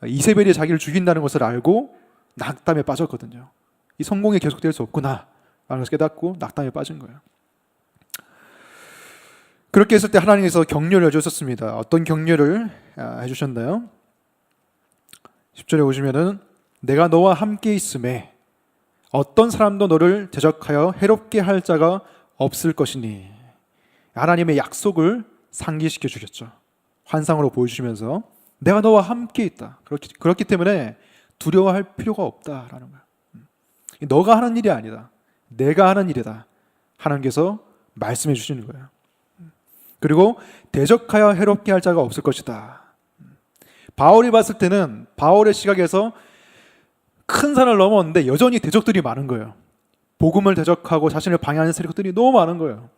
이세벨이 자기를 죽인다는 것을 알고 낙담에 빠졌거든요. 이 성공이 계속될 수 없구나 라는 것을 깨닫고 낙담에 빠진 거예요. 그렇게 했을 때 하나님께서 격려를 해주셨습니다. 어떤 격려를 해주셨나요? 10절에 보시면은 내가 너와 함께 있음에 어떤 사람도 너를 대적하여 해롭게 할 자가 없을 것이니, 하나님의 약속을 상기시켜 주셨죠. 환상으로 보여주시면서 내가 너와 함께 있다. 그렇기 때문에 두려워할 필요가 없다라는 거예요. 너가 하는 일이 아니다. 내가 하는 일이다. 하나님께서 말씀해 주시는 거예요. 그리고 대적하여 해롭게 할 자가 없을 것이다. 바울이 봤을 때는 바울의 시각에서 큰 산을 넘었는데 여전히 대적들이 많은 거예요. 복음을 대적하고 자신을 방해하는 세력들이 너무 많은 거예요.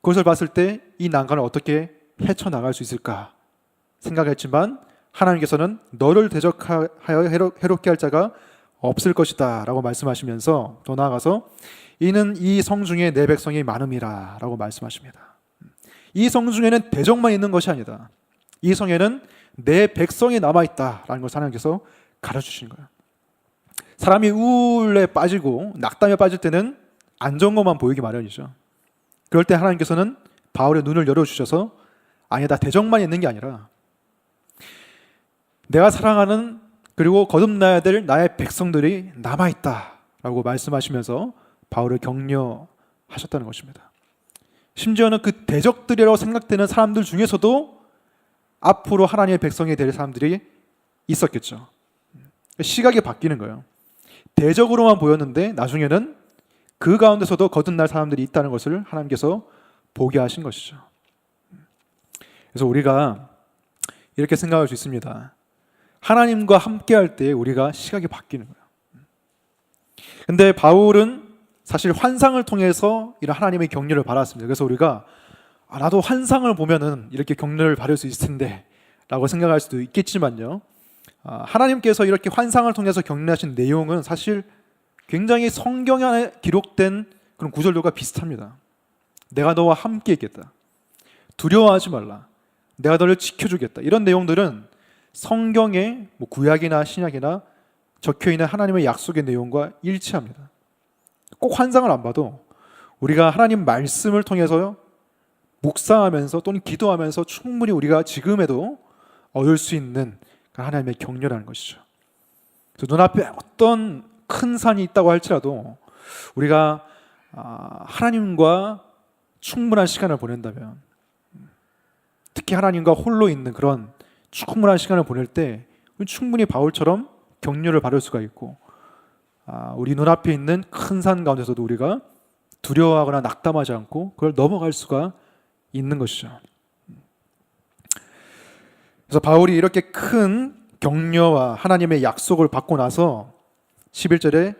그것을 봤을 때 이 난관을 어떻게 헤쳐나갈 수 있을까 생각했지만, 하나님께서는 너를 대적하여 해롭게 할 자가 없을 것이다 라고 말씀하시면서 더 나아가서 이는 이 성중에 내 백성이 많음이라 라고 말씀하십니다. 이 성중에는 대적만 있는 것이 아니다. 이 성에는 내 백성이 남아있다라는 것을 하나님께서 가르쳐주신 거예요. 사람이 우울에 빠지고 낙담에 빠질 때는 안 좋은 것만 보이기 마련이죠. 그럴 때 하나님께서는 바울의 눈을 열어주셔서 아니다, 대적만 있는 게 아니라 내가 사랑하는 그리고 거듭나야 될 나의 백성들이 남아있다라고 말씀하시면서 바울을 격려하셨다는 것입니다. 심지어는 그 대적들이라고 생각되는 사람들 중에서도 앞으로 하나님의 백성이 될 사람들이 있었겠죠. 시각이 바뀌는 거예요. 대적으로만 보였는데 나중에는 그 가운데서도 거듭날 사람들이 있다는 것을 하나님께서 보게 하신 것이죠. 그래서 우리가 이렇게 생각할 수 있습니다. 하나님과 함께 할 때 우리가 시각이 바뀌는 거예요. 근데 바울은 사실 환상을 통해서 이런 하나님의 격려를 받았습니다. 그래서 우리가 나도 환상을 보면은 이렇게 격려를 받을 수 있을 텐데 라고 생각할 수도 있겠지만요, 하나님께서 이렇게 환상을 통해서 격려하신 내용은 사실 굉장히 성경 안에 기록된 그런 구절들과 비슷합니다. 내가 너와 함께 있겠다. 두려워하지 말라. 내가 너를 지켜주겠다. 이런 내용들은 성경의 구약이나 신약이나 적혀있는 하나님의 약속의 내용과 일치합니다. 꼭 환상을 안 봐도 우리가 하나님 말씀을 통해서 묵상하면서 또는 기도하면서 충분히 우리가 지금에도 얻을 수 있는 하나님의 격려라는 것이죠. 눈앞에 어떤 큰 산이 있다고 할지라도 우리가 하나님과 충분한 시간을 보낸다면, 특히 하나님과 홀로 있는 그런 충분한 시간을 보낼 때 충분히 바울처럼 격려를 받을 수가 있고, 우리 눈앞에 있는 큰 산 가운데서도 우리가 두려워하거나 낙담하지 않고 그걸 넘어갈 수가 있는 것이죠. 그래서 바울이 이렇게 큰 격려와 하나님의 약속을 받고 나서 11절에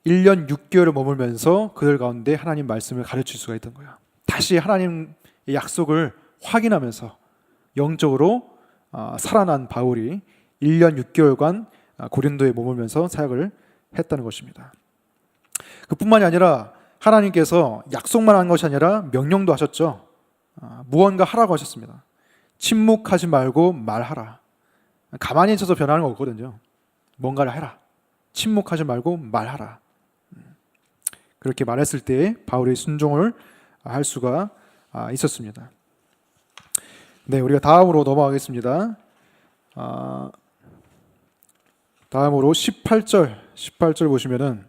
1년 6개월을 머물면서 그들 가운데 하나님 말씀을 가르칠 수가 있던 거예요. 다시 하나님의 약속을 확인하면서 영적으로 살아난 바울이 1년 6개월간 고린도에 머물면서 사역을 했다는 것입니다. 그뿐만이 아니라 하나님께서 약속만 한 것이 아니라 명령도 하셨죠. 무언가 하라고 하셨습니다. 침묵하지 말고 말하라. 가만히 있어서 변하는 거 없거든요. 뭔가를 해라. 침묵하지 말고 말하라. 그렇게 말했을 때 바울의 순종을 할 수가 있었습니다. 네, 우리가 다음으로 넘어가겠습니다. 다음으로 18절 보시면은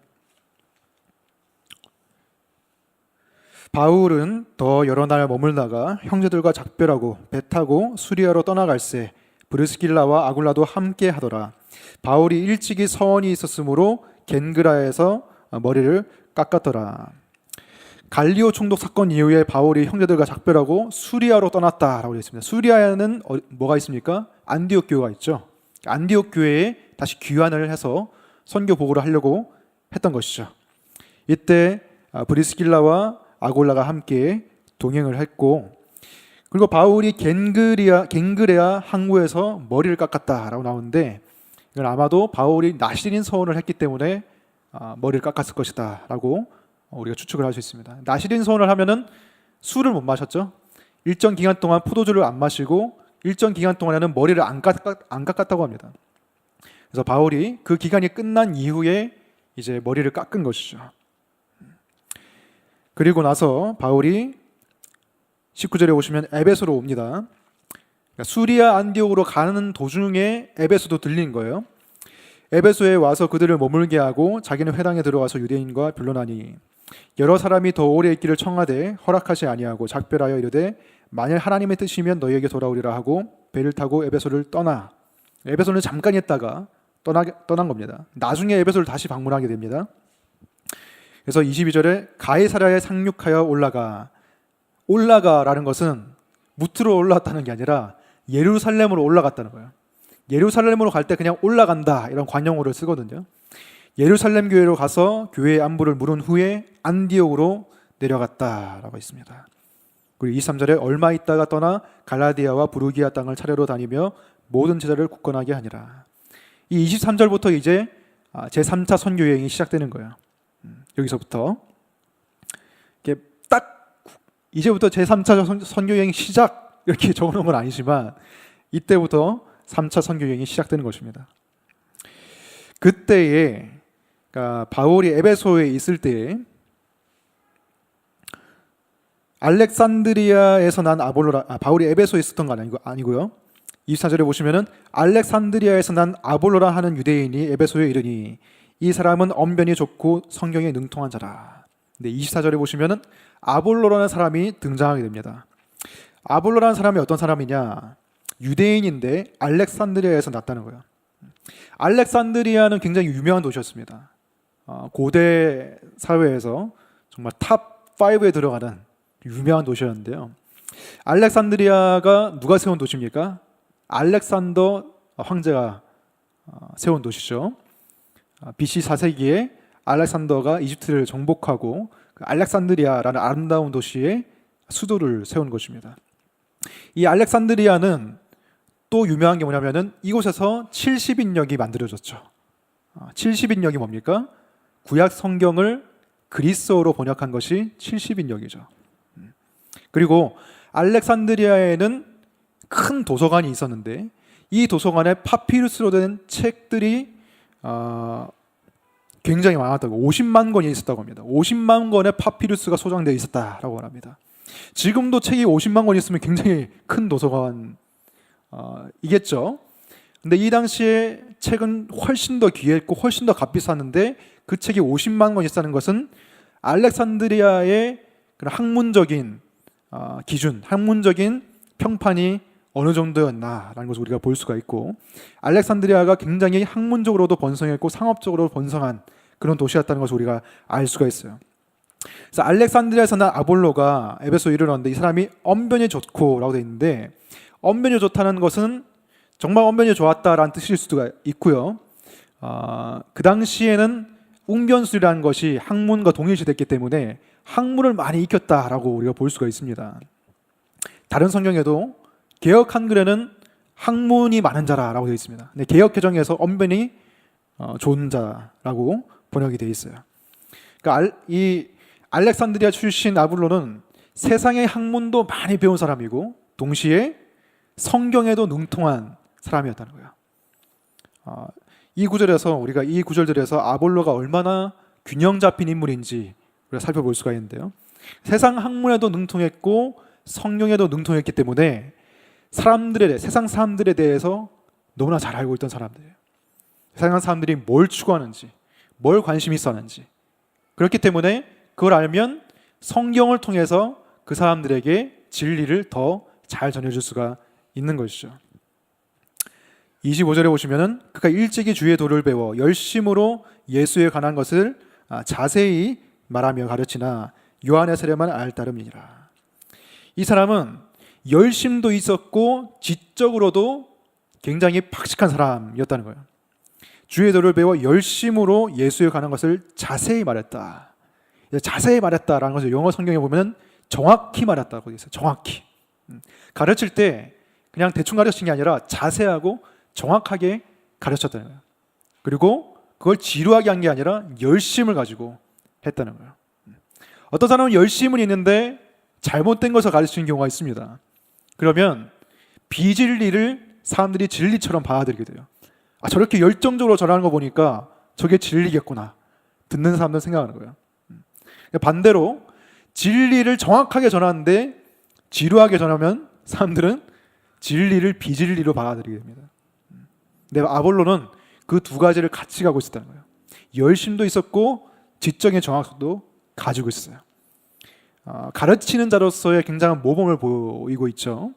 바울은 더 여러 날 머물다가 형제들과 작별하고 배 타고 수리아로 떠나갈새 브리스길라와 아굴라도 함께 하더라. 바울이 일찍이 서원이 있었으므로 겐그라에서 머리를 깎았더라. 갈리오 총독 사건 이후에 바울이 형제들과 작별하고 수리아로 떠났다라고 되어 있습니다. 수리아에는 뭐가 있습니까? 안디옥 교회가 있죠. 안디옥 교회에 다시 귀환을 해서 선교 보고를 하려고 했던 것이죠. 이때 브리스길라와 아골라가 함께 동행을 했고, 그리고 바울이 겐그레아 항구에서 머리를 깎았다라고 나오는데, 이건 아마도 바울이 나시린 서원을 했기 때문에 머리를 깎았을 것이다 라고 우리가 추측을 할 수 있습니다. 나시린 서원을 하면은 술을 못 마셨죠. 일정 기간 동안 포도주를 안 마시고 일정 기간 동안에는 머리를 안 깎았다고 합니다. 그래서 바울이 그 기간이 끝난 이후에 이제 머리를 깎은 것이죠. 그리고 나서 바울이 19절에 오시면 에베소로 옵니다. 그러니까 수리아 안디옥으로 가는 도중에 에베소도 들린 거예요. 에베소에 와서 그들을 머물게 하고 자기는 회당에 들어가서 유대인과 변론하니 여러 사람이 더 오래 있기를 청하되 허락하지 아니하고 작별하여 이르되 만일 하나님의 뜻이면 너희에게 돌아오리라 하고 배를 타고 에베소를 떠나, 에베소는 잠깐 있다가 떠난 겁니다. 나중에 에베소를 다시 방문하게 됩니다. 그래서 22절에 가이사랴에 상륙하여 올라가라는 것은 무트로 올라갔다는 게 아니라 예루살렘으로 올라갔다는 거예요. 예루살렘으로 갈 때 그냥 올라간다 이런 관용어를 쓰거든요. 예루살렘 교회로 가서 교회의 안부를 물은 후에 안디옥으로 내려갔다라고 있습니다. 그리고 23절에 얼마 있다가 떠나 갈라디아와 부르기아 땅을 차례로 다니며 모든 제자를 굳건하게 하니라. 이 23절부터 이제 제3차 선교 여행이 시작되는 거예요. 여기서부터 이렇게 딱 이제부터 제3차 선교 여행 시작 이렇게 적어놓은 건 아니지만 이때부터 3차 선교 여행이 시작되는 것입니다. 그때에 그러니까 바울이 에베소에 있을 때에 알렉산드리아에서 난 아볼로라, 바울이 에베소에 있었던 건 아니고요. 24절에 보시면은 알렉산드리아에서 난 아볼로라 하는 유대인이 에베소에 이르니 이 사람은 언변이 좋고 성경에 능통한 자라. 근데 24절에 보시면은 아볼로라는 사람이 등장하게 됩니다. 아볼로라는 사람이 어떤 사람이냐? 유대인인데 알렉산드리아에서 났다는 거예요. 알렉산드리아는 굉장히 유명한 도시였습니다. 고대 사회에서 정말 탑 5에 들어가는 유명한 도시였는데요. 알렉산드리아가 누가 세운 도시입니까? 알렉산더 황제가 세운 도시죠. BC 4세기에 알렉산더가 이집트를 정복하고 그 알렉산드리아라는 아름다운 도시에 수도를 세운 것입니다. 이 알렉산드리아는 또 유명한 게 뭐냐면은 이곳에서 70인역이 만들어졌죠. 70인역이 뭡니까? 구약 성경을 그리스어로 번역한 것이 70인역이죠. 그리고 알렉산드리아에는 큰 도서관이 있었는데 이 도서관에 파피루스로 된 책들이 굉장히 많았다고, 50만 권이 있었다고 합니다. 50만 권의 파피루스가 소장되어 있었다라고 합니다. 지금도 책이 50만 권 있으면 굉장히 큰 도서관이겠죠. 근데 이 당시에 책은 훨씬 더 귀했고 훨씬 더 값비쌌는데 그 책이 50만 권이 있다는 것은 알렉산드리아의 그런 학문적인 기준, 학문적인 평판이 어느 정도였나라는 것을 우리가 볼 수가 있고, 알렉산드리아가 굉장히 학문적으로도 번성했고 상업적으로도 번성한 그런 도시였다는 것을 우리가 알 수가 있어요. 그래서 알렉산드리아에서 난 아볼로가 에베소에 이르렀는데 이 사람이 언변이 좋고라고 되어 있는데, 언변이 좋다는 것은 정말 언변이 좋았다라는 뜻일 수도 있고요. 그 당시에는 웅변술이라는 것이 학문과 동일시됐기 때문에 학문을 많이 익혔다라고 우리가 볼 수가 있습니다. 다른 성경에도 개역 한글에는 학문이 많은 자라라고 되어 있습니다. 근데 개역 개정에서 언변이 좋은 자라고 번역이 되어 있어요. 그러니까 이 알렉산드리아 출신 아볼로는 세상의 학문도 많이 배운 사람이고 동시에 성경에도 능통한 사람이었다는 거예요. 이 구절에서 우리가 이 구절들에서 아볼로가 얼마나 균형 잡힌 인물인지 우리가 살펴볼 수가 있는데요. 세상 학문에도 능통했고 성경에도 능통했기 때문에 세상 사람들에 대해서 너무나 잘 알고 있던 사람들이에요. 세상 사람들이 뭘 추구하는지, 뭘 관심이 있었는지. 그렇기 때문에 그걸 알면 성경을 통해서 그 사람들에게 진리를 더 잘 전해줄 수가 있는 것이죠. 25절에 보시면은 그가 일찍이 주의 도를 배워 열심으로 예수에 관한 것을 자세히 말하며 가르치나 요한의 세례만 알따름이니라. 이 사람은 열심도 있었고 지적으로도 굉장히 박식한 사람이었다는 거예요. 주의 도를 배워 열심으로 예수에 관한 것을 자세히 말했다. 자세히 말했다라는 것을 영어 성경에 보면 정확히 말했다고 되어 있어요. 정확히. 가르칠 때 그냥 대충 가르친 게 아니라 자세하고 정확하게 가르쳤다는 거예요. 그리고 그걸 지루하게 한 게 아니라 열심을 가지고 했다는 거예요. 어떤 사람은 열심은 있는데 잘못된 것을 가르치는 경우가 있습니다. 그러면 비진리를 사람들이 진리처럼 받아들이게 돼요. 저렇게 열정적으로 전하는 거 보니까 저게 진리겠구나. 듣는 사람들은 생각하는 거예요. 반대로 진리를 정확하게 전하는데 지루하게 전하면 사람들은 진리를 비진리로 받아들이게 됩니다. 근데 아볼로는 그 두 가지를 같이 가고 있었다는 거예요. 열심도 있었고 지적인 정확도도 가지고 있어요. 가르치는 자로서의 굉장한 모범을 보이고 있죠.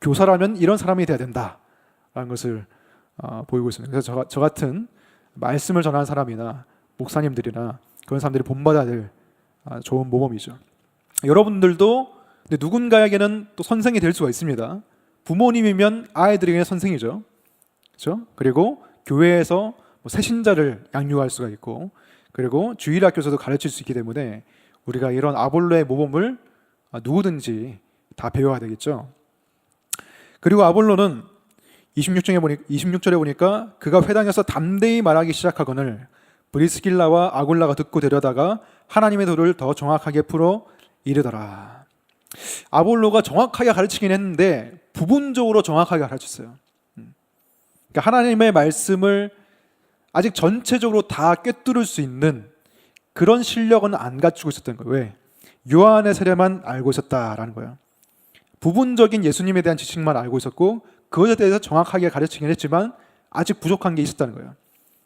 교사라면 이런 사람이 돼야 된다라는 것을 보이고 있습니다. 그래서 저 같은 말씀을 전하는 사람이나 목사님들이나 그런 사람들이 본받아야 될 좋은 모범이죠. 여러분들도 누군가에게는 또 선생이 될 수가 있습니다. 부모님이면 아이들에게는 선생이죠. 그렇죠? 그리고 교회에서 새신자를 양육할 수가 있고, 그리고 주일학교에서도 가르칠 수 있기 때문에 우리가 이런 아볼로의 모범을 누구든지 다 배워야 되겠죠. 그리고 아볼로는 26절에 보니까 그가 회당에서 담대히 말하기 시작하거늘 브리스길라와 아굴라가 듣고 데려다가 하나님의 도를 더 정확하게 풀어 이르더라. 아볼로가 정확하게 가르치긴 했는데 부분적으로 정확하게 가르쳤어요. 그러니까 하나님의 말씀을 아직 전체적으로 다 꿰뚫을 수 있는 그런 실력은 안 갖추고 있었던 거예요. 왜? 요한의 세례만 알고 있었다라는 거예요. 부분적인 예수님에 대한 지식만 알고 있었고 그것에 대해서 정확하게 가르치긴 했지만 아직 부족한 게 있었다는 거예요.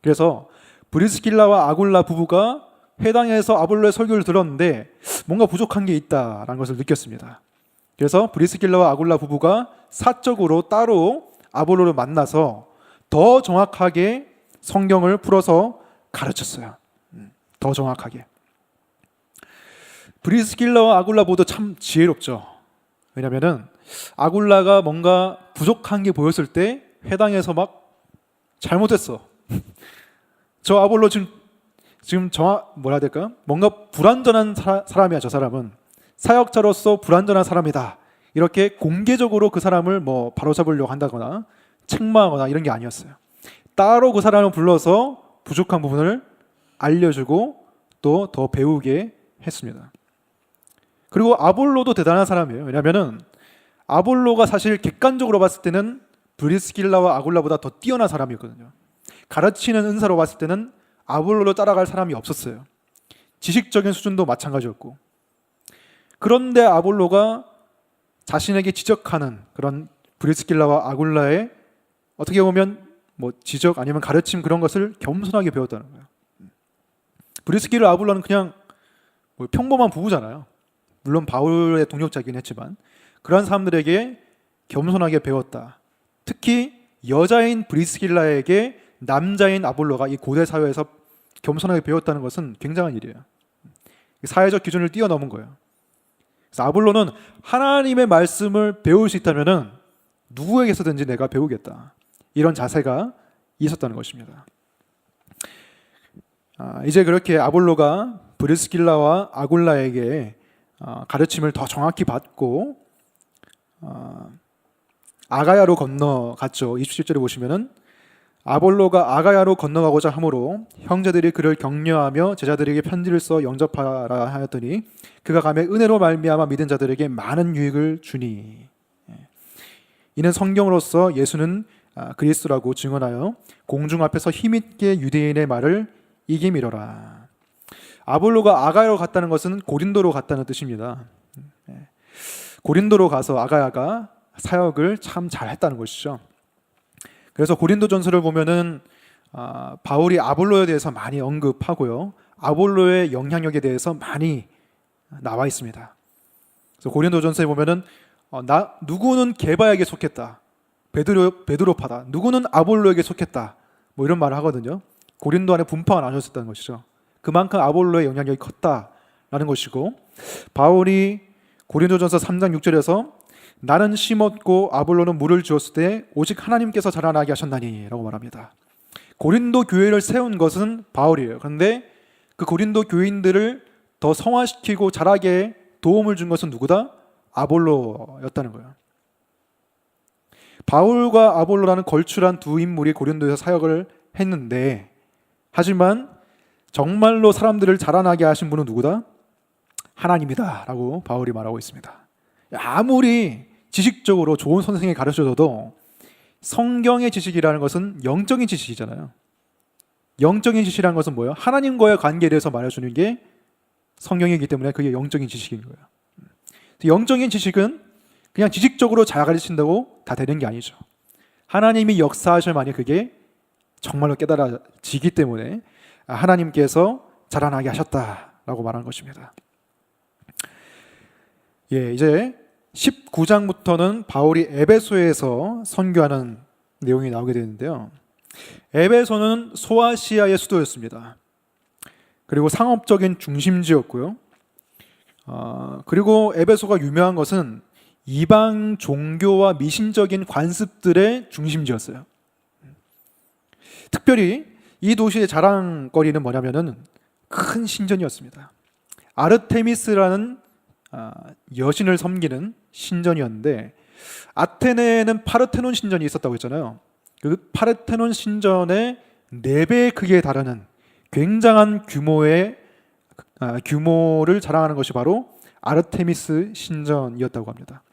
그래서 브리스길라와 아굴라 부부가 회당에서 아볼로의 설교를 들었는데 뭔가 부족한 게 있다라는 것을 느꼈습니다. 그래서 브리스길라와 아굴라 부부가 사적으로 따로 아볼로를 만나서 더 정확하게 성경을 풀어서 가르쳤어요. 더 정확하게. 브리스길라와 아굴라 모두 참 지혜롭죠. 왜냐하면 아굴라가 뭔가 부족한 게 보였을 때 회당에서 막 잘못했어. 저 아볼로 지금 뭐라 해야 될까? 뭔가 불완전한 사람이야. 저 사람은 사역자로서 불완전한 사람이다. 이렇게 공개적으로 그 사람을 바로잡으려고 한다거나 책망하거나 이런 게 아니었어요. 따로 그 사람을 불러서 부족한 부분을 알려주고 또 더 배우게 했습니다. 그리고 아볼로도 대단한 사람이에요. 왜냐하면 아볼로가 사실 객관적으로 봤을 때는 브리스길라와 아굴라보다 더 뛰어난 사람이었거든요. 가르치는 은사로 봤을 때는 아볼로로 따라갈 사람이 없었어요. 지식적인 수준도 마찬가지였고. 그런데 아볼로가 자신에게 지적하는 그런 브리스길라와 아굴라의 어떻게 보면 뭐 지적 아니면 가르침 그런 것을 겸손하게 배웠다는 거예요. 브리스길라 아굴라는 그냥 뭐 평범한 부부잖아요. 물론 바울의 동역자이긴 했지만 그런 사람들에게 겸손하게 배웠다. 특히 여자인 브리스길라에게 남자인 아볼로가 이 고대 사회에서 겸손하게 배웠다는 것은 굉장한 일이에요. 사회적 기준을 뛰어넘은 거예요. 그래서 아볼로는 하나님의 말씀을 배울 수 있다면 누구에게서든지 내가 배우겠다. 이런 자세가 있었다는 것입니다. 이제 그렇게 아볼로가 브리스길라와 아굴라에게 가르침을 더 정확히 받고 아가야로 건너갔죠. 27절에 보시면은 아볼로가 아가야로 건너가고자 하므로 형제들이 그를 격려하며 제자들에게 편지를 써 영접하라 하였더니 그가 가매 은혜로 말미암아 믿은 자들에게 많은 유익을 주니 이는 성경으로서 예수는 그리스도라고 증언하여 공중 앞에서 힘있게 유대인의 말을 이기미러라. 아볼로가 아가야로 갔다는 것은 고린도로 갔다는 뜻입니다. 고린도로 가서 아가야가 사역을 참 잘했다는 것이죠. 그래서 고린도전서를 보면은 바울이 아볼로에 대해서 많이 언급하고요. 아볼로의 영향력에 대해서 많이 나와 있습니다. 그래서 고린도전서에 보면은 누구는 게바에게 속했다. 베드로파다. 누구는 아볼로에게 속했다. 뭐 이런 말을 하거든요. 고린도 안에 분파가 나뉘었다는 것이죠. 그만큼 아볼로의 영향력이 컸다라는 것이고 바울이 고린도전서 3장 6절에서 나는 심었고 아볼로는 물을 주었을 때 오직 하나님께서 자라나게 하셨나니 라고 말합니다. 고린도 교회를 세운 것은 바울이에요. 그런데 그 고린도 교인들을 더 성화시키고 자라게 도움을 준 것은 누구다? 아볼로였다는 거예요. 바울과 아볼로라는 걸출한 두 인물이 고린도에서 사역을 했는데 하지만 정말로 사람들을 자라나게 하신 분은 누구다? 하나님이다 라고 바울이 말하고 있습니다. 아무리 지식적으로 좋은 선생이 가르쳐줘도 성경의 지식이라는 것은 영적인 지식이잖아요. 영적인 지식이라는 것은 뭐예요? 하나님과의 관계에 대해서 말해주는 게 성경이기 때문에 그게 영적인 지식인 거예요. 영적인 지식은 그냥 지식적으로 잘 가르친다고 다 되는 게 아니죠. 하나님이 역사하셔야만이 그게 정말로 깨달아지기 때문에 하나님께서 자라나게 하셨다라고 말하는 것입니다. 이제 19장부터는 바울이 에베소에서 선교하는 내용이 나오게 되는데요. 에베소는 소아시아의 수도였습니다. 그리고 상업적인 중심지였고요. 그리고 에베소가 유명한 것은 이방 종교와 미신적인 관습들의 중심지였어요. 특별히 이 도시의 자랑거리는 뭐냐면은 큰 신전이었습니다. 아르테미스라는 여신을 섬기는 신전이었는데 아테네에는 파르테논 신전이 있었다고 했잖아요. 그 파르테논 신전의 4배 크기에 달하는 굉장한 규모를 자랑하는 것이 바로 아르테미스 신전이었다고 합니다.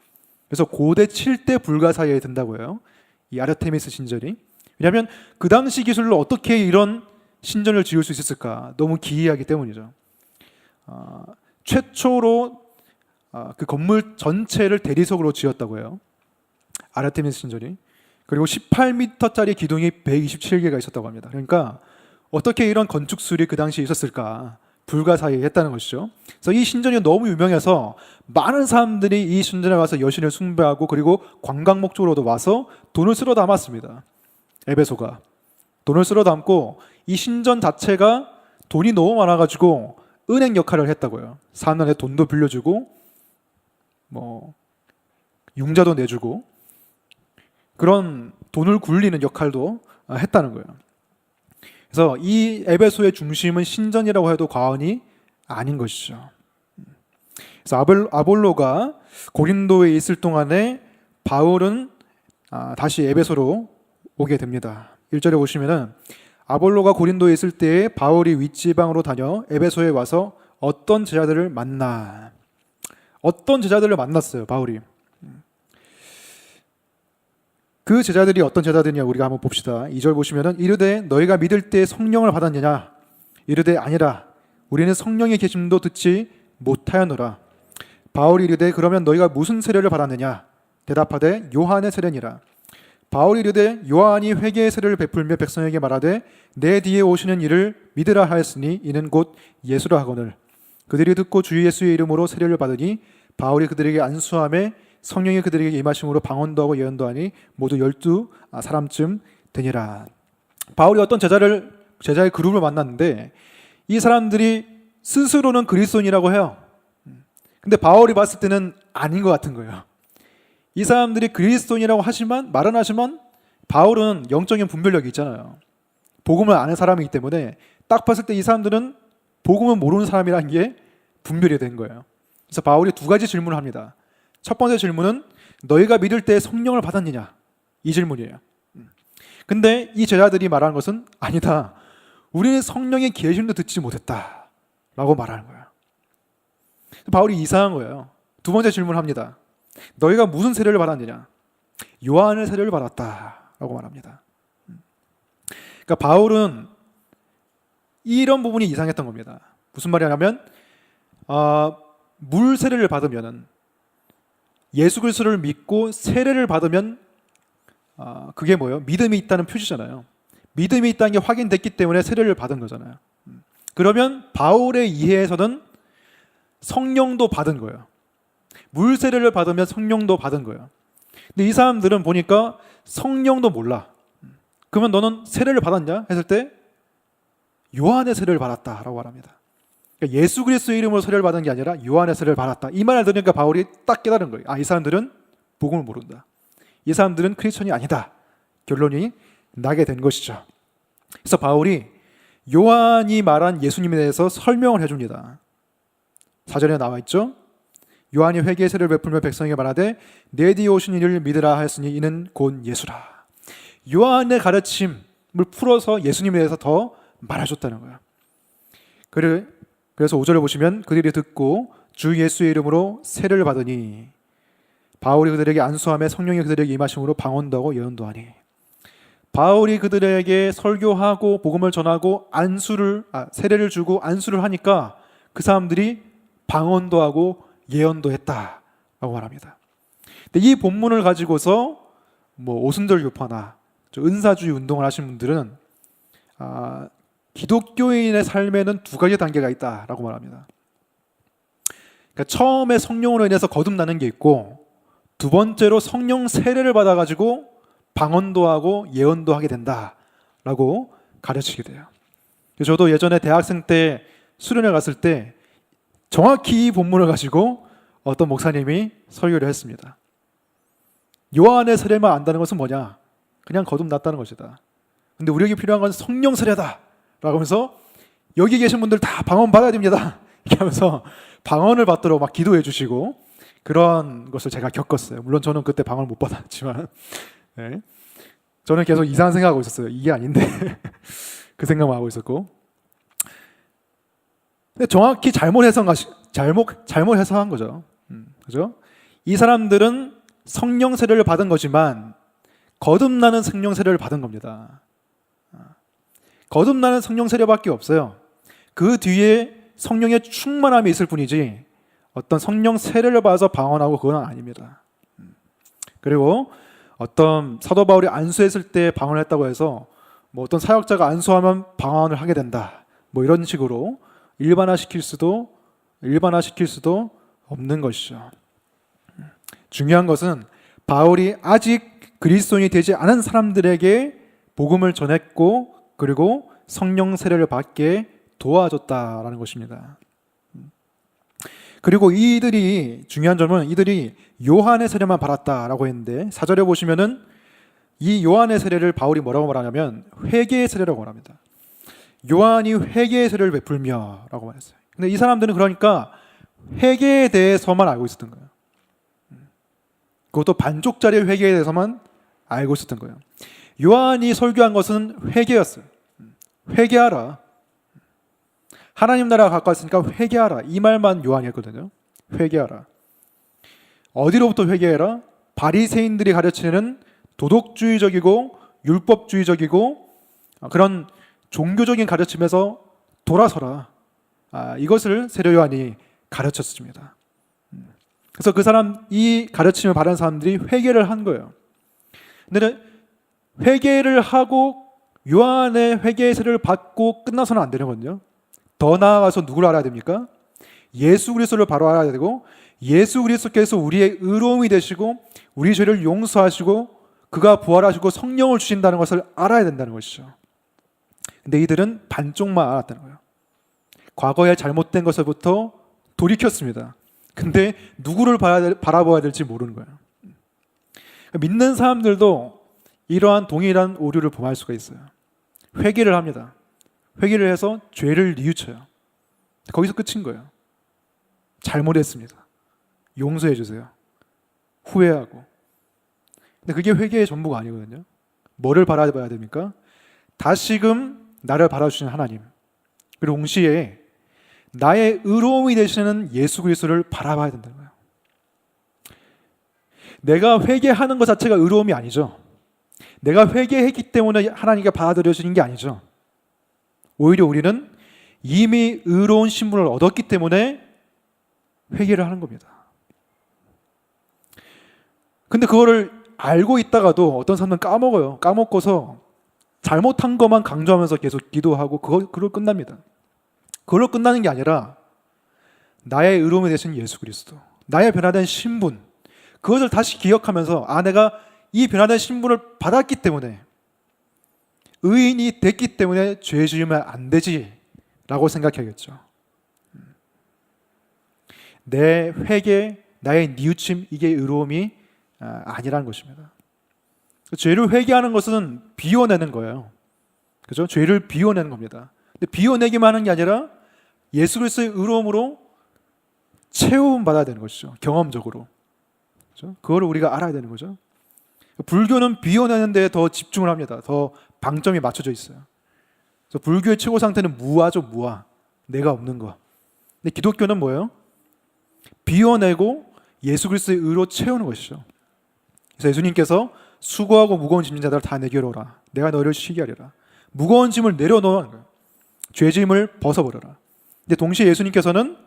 그래서 고대 7대 불가 사이에 든다고 해요. 이 아르테미스 신전이. 왜냐하면 그 당시 기술로 어떻게 이런 신전을 지을 수 있었을까? 너무 기이하기 때문이죠. 최초로 그 건물 전체를 대리석으로 지었다고 해요. 아르테미스 신전이. 그리고 18m짜리 기둥이 127개가 있었다고 합니다. 그러니까 어떻게 이런 건축술이 그 당시에 있었을까? 불가사의에 했다는 것이죠. 그래서 이 신전이 너무 유명해서 많은 사람들이 이 신전에 와서 여신을 숭배하고 그리고 관광 목적으로도 와서 돈을 쓸어 담았습니다. 에베소가 돈을 쓸어 담고 이 신전 자체가 돈이 너무 많아가지고 은행 역할을 했다고요. 사람들한테 돈도 빌려주고 뭐 융자도 내주고 그런 돈을 굴리는 역할도 했다는 거예요. 그래서 이 에베소의 중심은 신전이라고 해도 과언이 아닌 것이죠. 그래서 아볼로가 고린도에 있을 동안에 바울은 다시 에베소로 오게 됩니다. 1절에 보시면은 아볼로가 고린도에 있을 때에 바울이 윗지방으로 다녀 에베소에 와서 어떤 제자들을 만났어요. 바울이. 그 제자들이 어떤 제자들이냐 우리가 한번 봅시다. 2절 보시면은 이르되 너희가 믿을 때 성령을 받았느냐 이르되 아니라 우리는 성령의 계심도 듣지 못하였노라. 바울이 이르되 그러면 너희가 무슨 세례를 받았느냐 대답하되 요한의 세례니라. 바울이 이르되 요한이 회개의 세례를 베풀며 백성에게 말하되 내 뒤에 오시는 이를 믿으라 하였으니 이는 곧 예수라 하거늘. 그들이 듣고 주 예수의 이름으로 세례를 받으니 바울이 그들에게 안수함에 성령이 그들에게 임하심으로 방언도 하고 예언도 하니 모두 12사람쯤 되니라. 바울이 어떤 제자의 그룹을 만났는데 이 사람들이 스스로는 그리스도인이라고 해요. 근데 바울이 봤을 때는 아닌 것 같은 거예요. 이 사람들이 그리스도인이라고 말은 하지만 바울은 영적인 분별력이 있잖아요. 복음을 아는 사람이기 때문에 딱 봤을 때 이 사람들은 복음을 모르는 사람이라는 게 분별이 된 거예요. 그래서 바울이 두 가지 질문을 합니다. 첫 번째 질문은 너희가 믿을 때 성령을 받았느냐? 이 질문이에요. 근데 이 제자들이 말하는 것은 아니다. 우리는 성령의 계심도 듣지 못했다 라고 말하는 거예요. 바울이 이상한 거예요. 두 번째 질문합니다. 너희가 무슨 세례를 받았느냐? 요한의 세례를 받았다 라고 말합니다. 그러니까 바울은 이런 부분이 이상했던 겁니다. 무슨 말이냐면 물 세례를 받으면 예수 그리스도를 믿고 세례를 받으면 그게 뭐예요? 믿음이 있다는 표시잖아요. 믿음이 있다는 게 확인됐기 때문에 세례를 받은 거잖아요. 그러면 바울의 이해에서는 성령도 받은 거예요. 물 세례를 받으면 성령도 받은 거예요. 근데 이 사람들은 보니까 성령도 몰라. 그러면 너는 세례를 받았냐? 했을 때 요한의 세례를 받았다라고 말합니다. 그러니까 예수 그리스도의 이름으로 세례를 받은 게 아니라 요한의 세례를 받았다. 이 말을 들으니까 바울이 딱 깨달은 거예요. 이 사람들은 복음을 모른다. 이 사람들은 크리스천이 아니다. 결론이 나게 된 것이죠. 그래서 바울이 요한이 말한 예수님에 대해서 설명을 해줍니다. 4절에 나와 있죠. 요한이 회개의 세례를 베풀며 백성에게 말하되 내 뒤에 오신 이를 믿으라 하였으니 이는 곧 예수라. 요한의 가르침을 풀어서 예수님에 대해서 더 말해줬다는 거예요. 그래서 5절을 보시면 그들이 듣고 주 예수의 이름으로 세례를 받으니 바울이 그들에게 안수함에 성령이 그들에게 임하심으로 방언도 하고 예언도 하니. 바울이 그들에게 설교하고 복음을 전하고 세례를 주고 안수를 하니까 그 사람들이 방언도 하고 예언도 했다라고 말합니다. 근데 이 본문을 가지고서 오순절 교파나 은사주의 운동을 하신 분들은 기독교인의 삶에는 두 가지 단계가 있다라고 말합니다. 그러니까 처음에 성령으로 인해서 거듭나는 게 있고 두 번째로 성령 세례를 받아가지고 방언도 하고 예언도 하게 된다라고 가르치게 돼요. 저도 예전에 대학생 때 수련회 갔을 때 정확히 이 본문을 가지고 어떤 목사님이 설교를 했습니다. 요한의 세례만 안다는 것은 뭐냐? 그냥 거듭났다는 것이다. 근데 우리에게 필요한 건 성령 세례다 라고 하면서 여기 계신 분들 다 방언 받아야 됩니다 이렇게 하면서 방언을 받도록 막 기도해 주시고 그런 것을 제가 겪었어요. 물론 저는 그때 방언을 못 받았지만 네. 저는 계속 이상한 생각하고 있었어요. 이게 아닌데 그 생각만 하고 있었고. 근데 정확히 잘못 해석한 거죠. 그죠? 이 사람들은 성령 세례를 받은 거지만 거듭나는 성령 세례를 받은 겁니다. 거듭나는 성령 세례밖에 없어요. 그 뒤에 성령의 충만함이 있을 뿐이지 어떤 성령 세례를 받아서 방언하고 그건 아닙니다. 그리고 어떤 사도 바울이 안수했을 때 방언을 했다고 해서 어떤 사역자가 안수하면 방언을 하게 된다. 이런 식으로 일반화시킬 수도 없는 것이죠. 중요한 것은 바울이 아직 그리스도인이 되지 않은 사람들에게 복음을 전했고 그리고 성령 세례를 받게 도와줬다라는 것입니다. 그리고 중요한 점은 이들이 요한의 세례만 받았다라고 했는데 4절에 보시면은 이 요한의 세례를 바울이 뭐라고 말하냐면 회개의 세례라고 말합니다. 요한이 회개의 세례를 베풀며 라고 말했어요. 근데 이 사람들은 그러니까 회개에 대해서만 알고 있었던 거예요. 그것도 반쪽짜리 회개에 대해서만 알고 있었던 거예요. 요한이 설교한 것은 회개였어요. 회개하라. 하나님 나라가 가까웠으니까 회개하라. 이 말만 요한이 했거든요. 회개하라. 어디로부터 회개해라? 바리새인들이 가르치는 도덕주의적이고 율법주의적이고 그런 종교적인 가르침에서 돌아서라. 이것을 세례 요한이 가르쳤습니다. 그래서 이 가르침을 받은 사람들이 회개를 한 거예요. 근데 회개를 하고 요한의 회개의 세례를 받고 끝나서는 안 되는 거거든요. 더 나아가서 누구를 알아야 됩니까? 예수 그리스도를 바로 알아야 되고, 예수 그리스도께서 우리의 의로움이 되시고 우리 죄를 용서하시고 그가 부활하시고 성령을 주신다는 것을 알아야 된다는 것이죠. 근데 이들은 반쪽만 알았다는 거예요. 과거에 잘못된 것을부터 돌이켰습니다. 근데 누구를 바라봐야 될지 모르는 거예요. 믿는 사람들도 이러한 동일한 오류를 범할 수가 있어요. 회개를 합니다. 회개를 해서 죄를 뉘우쳐요. 거기서 끝인 거예요. 잘못했습니다. 용서해 주세요. 후회하고. 근데 그게 회개의 전부가 아니거든요. 뭐를 바라봐야 됩니까? 다시금 나를 바라주시는 하나님, 그리고 동시에 나의 의로움이 되시는 예수 그리스도를 바라봐야 된다는 거예요. 내가 회개하는 것 자체가 의로움이 아니죠. 내가 회개했기 때문에 하나님께 받아들여지는 게 아니죠. 오히려 우리는 이미 의로운 신분을 얻었기 때문에 회개를 하는 겁니다. 근데 그거를 알고 있다가도 어떤 사람은 까먹어요. 까먹고서 잘못한 것만 강조하면서 계속 기도하고 그걸로 끝납니다. 그걸로 끝나는 게 아니라 나의 의로움이 되신 예수 그리스도, 나의 변화된 신분, 그것을 다시 기억하면서 내가 이 변화된 신분을 받았기 때문에, 의인이 됐기 때문에 죄 지으면 안 되지 라고 생각해야겠죠. 내 회개, 나의 뉘우침, 이게 의로움이 아니라는 것입니다. 죄를 회개하는 것은 비워내는 거예요. 그죠? 죄를 비워내는 겁니다. 근데 비워내기만 하는 게 아니라 예수 그리스도의 의로움으로 채움 받아야 되는 것이죠. 경험적으로. 그죠? 그거를 우리가 알아야 되는 거죠. 불교는 비워내는 데 더 집중을 합니다. 더 방점이 맞춰져 있어요. 그래서 불교의 최고 상태는 무아죠, 무아. 내가 없는 거. 근데 기독교는 뭐예요? 비워내고 예수 그리스도의 의로 채우는 것이죠. 그래서 예수님께서 수고하고 무거운 짐진 자들 다 내게로 오라. 내가 너희를 쉬게 하리라. 무거운 짐을 내려놓은 거예요. 죄짐을 벗어버려라. 근데 동시에 예수님께서는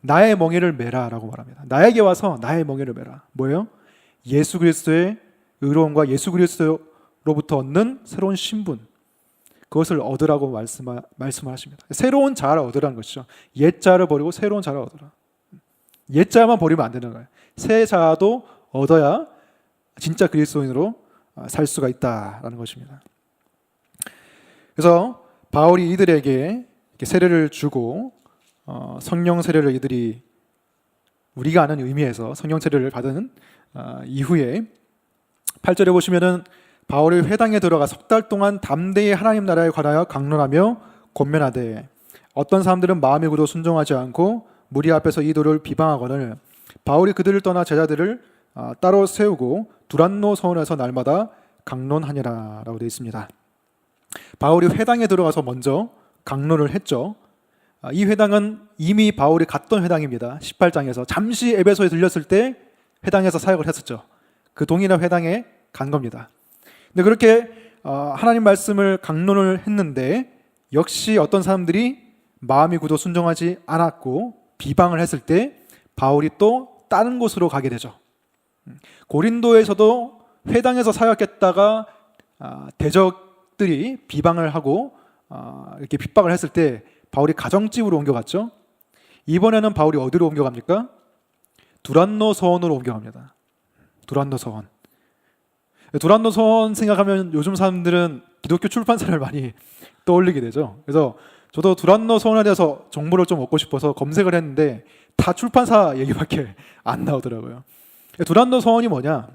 나의 멍에를 메라 라고 말합니다. 나에게 와서 나의 멍에를 메라. 뭐예요? 예수 그리스도의 의로움과 예수 그리스도로부터 얻는 새로운 신분, 그것을 얻으라고 말씀을 하십니다. 새로운 자아를 얻으라는 것이죠. 옛 자아를 버리고 새로운 자아를 얻으라. 옛 자아만 버리면 안 되는 거예요. 새 자아도 얻어야 진짜 그리스도인으로 살 수가 있다라는 것입니다. 그래서 바울이 이들에게 세례를 주고 성령 세례를 이들이 우리가 아는 의미에서 성령 세례를 받은 이후에 8절에 보시면은 바울이 회당에 들어가 석 달 동안 담대히 하나님 나라에 관하여 강론하며 권면하되 어떤 사람들은 마음이 굳어 순종하지 않고 무리 앞에서 이도를 비방하거늘 바울이 그들을 떠나 제자들을 따로 세우고 두란노 서원에서 날마다 강론하니라 라고 되어 있습니다. 바울이 회당에 들어가서 먼저 강론을 했죠. 이 회당은 이미 바울이 갔던 회당입니다. 18장에서 잠시 에베소에 들렸을 때 회당에서 사역을 했었죠. 그 동일한 회당에 간 겁니다. 근데 그렇게 하나님 말씀을 강론을 했는데 역시 어떤 사람들이 마음이 굳어 순종하지 않았고 비방을 했을 때 바울이 또 다른 곳으로 가게 되죠. 고린도에서도 회당에서 사역했다가 대적들이 비방을 하고 이렇게 핍박을 했을 때 바울이 가정집으로 옮겨갔죠. 이번에는 바울이 어디로 옮겨갑니까? 두란노 서원으로 옮겨갑니다. 두란노 서원. 두란노 서원 생각하면 요즘 사람들은 기독교 출판사를 많이 떠올리게 되죠. 그래서 저도 두란노 서원에 대해서 정보를 좀 얻고 싶어서 검색을 했는데 다 출판사 얘기밖에 안 나오더라고요. 두란노 서원이 뭐냐?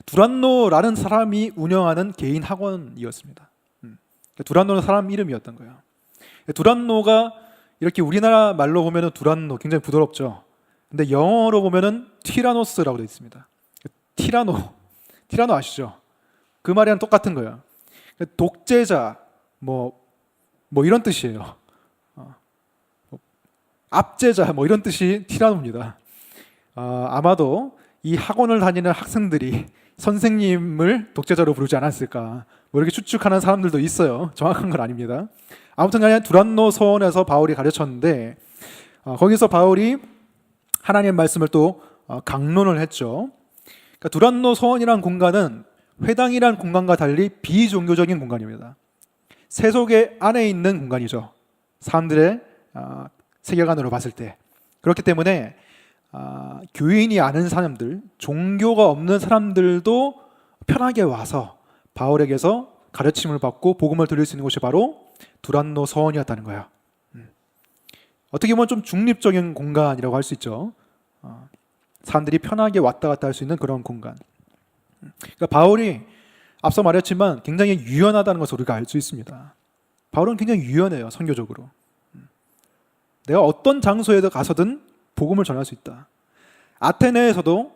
두란노라는 사람이 운영하는 개인 학원이었습니다. 두란노는 사람 이름이었던 거예요. 두란노가 이렇게 우리나라 말로 보면은 두란노 굉장히 부드럽죠. 근데 영어로 보면은 티라노스라고 되어 있습니다. 티라노 아시죠? 그 말이랑 똑같은 거예요. 독재자 뭐 이런 뜻이에요. 압제자 뭐 이런 뜻이 티라노입니다. 아마도 이 학원을 다니는 학생들이 선생님을 독재자로 부르지 않았을까, 뭐 이렇게 추측하는 사람들도 있어요. 정확한 건 아닙니다. 아무튼 간에 두란노 서원에서 바울이 가르쳤는데 거기서 바울이 하나님의 말씀을 또 강론을 했죠. 그러니까 두란노 서원이라는 공간은 회당이라는 공간과 달리 비종교적인 공간입니다. 세속의 안에 있는 공간이죠. 사람들의 세계관으로 봤을 때. 그렇기 때문에 교인이 아는 사람들, 종교가 없는 사람들도 편하게 와서 바울에게서 가르침을 받고 복음을 들을 수 있는 곳이 바로 두란노 서원이었다는 거예요. 어떻게 보면 좀 중립적인 공간이라고 할 수 있죠. 사람들이 편하게 왔다 갔다 할 수 있는 그런 공간. 그러니까 바울이 앞서 말했지만 굉장히 유연하다는 것을 우리가 알 수 있습니다. 바울은 굉장히 유연해요, 선교적으로. 내가 어떤 장소에 가서든 복음을 전할 수 있다. 아테네에서도,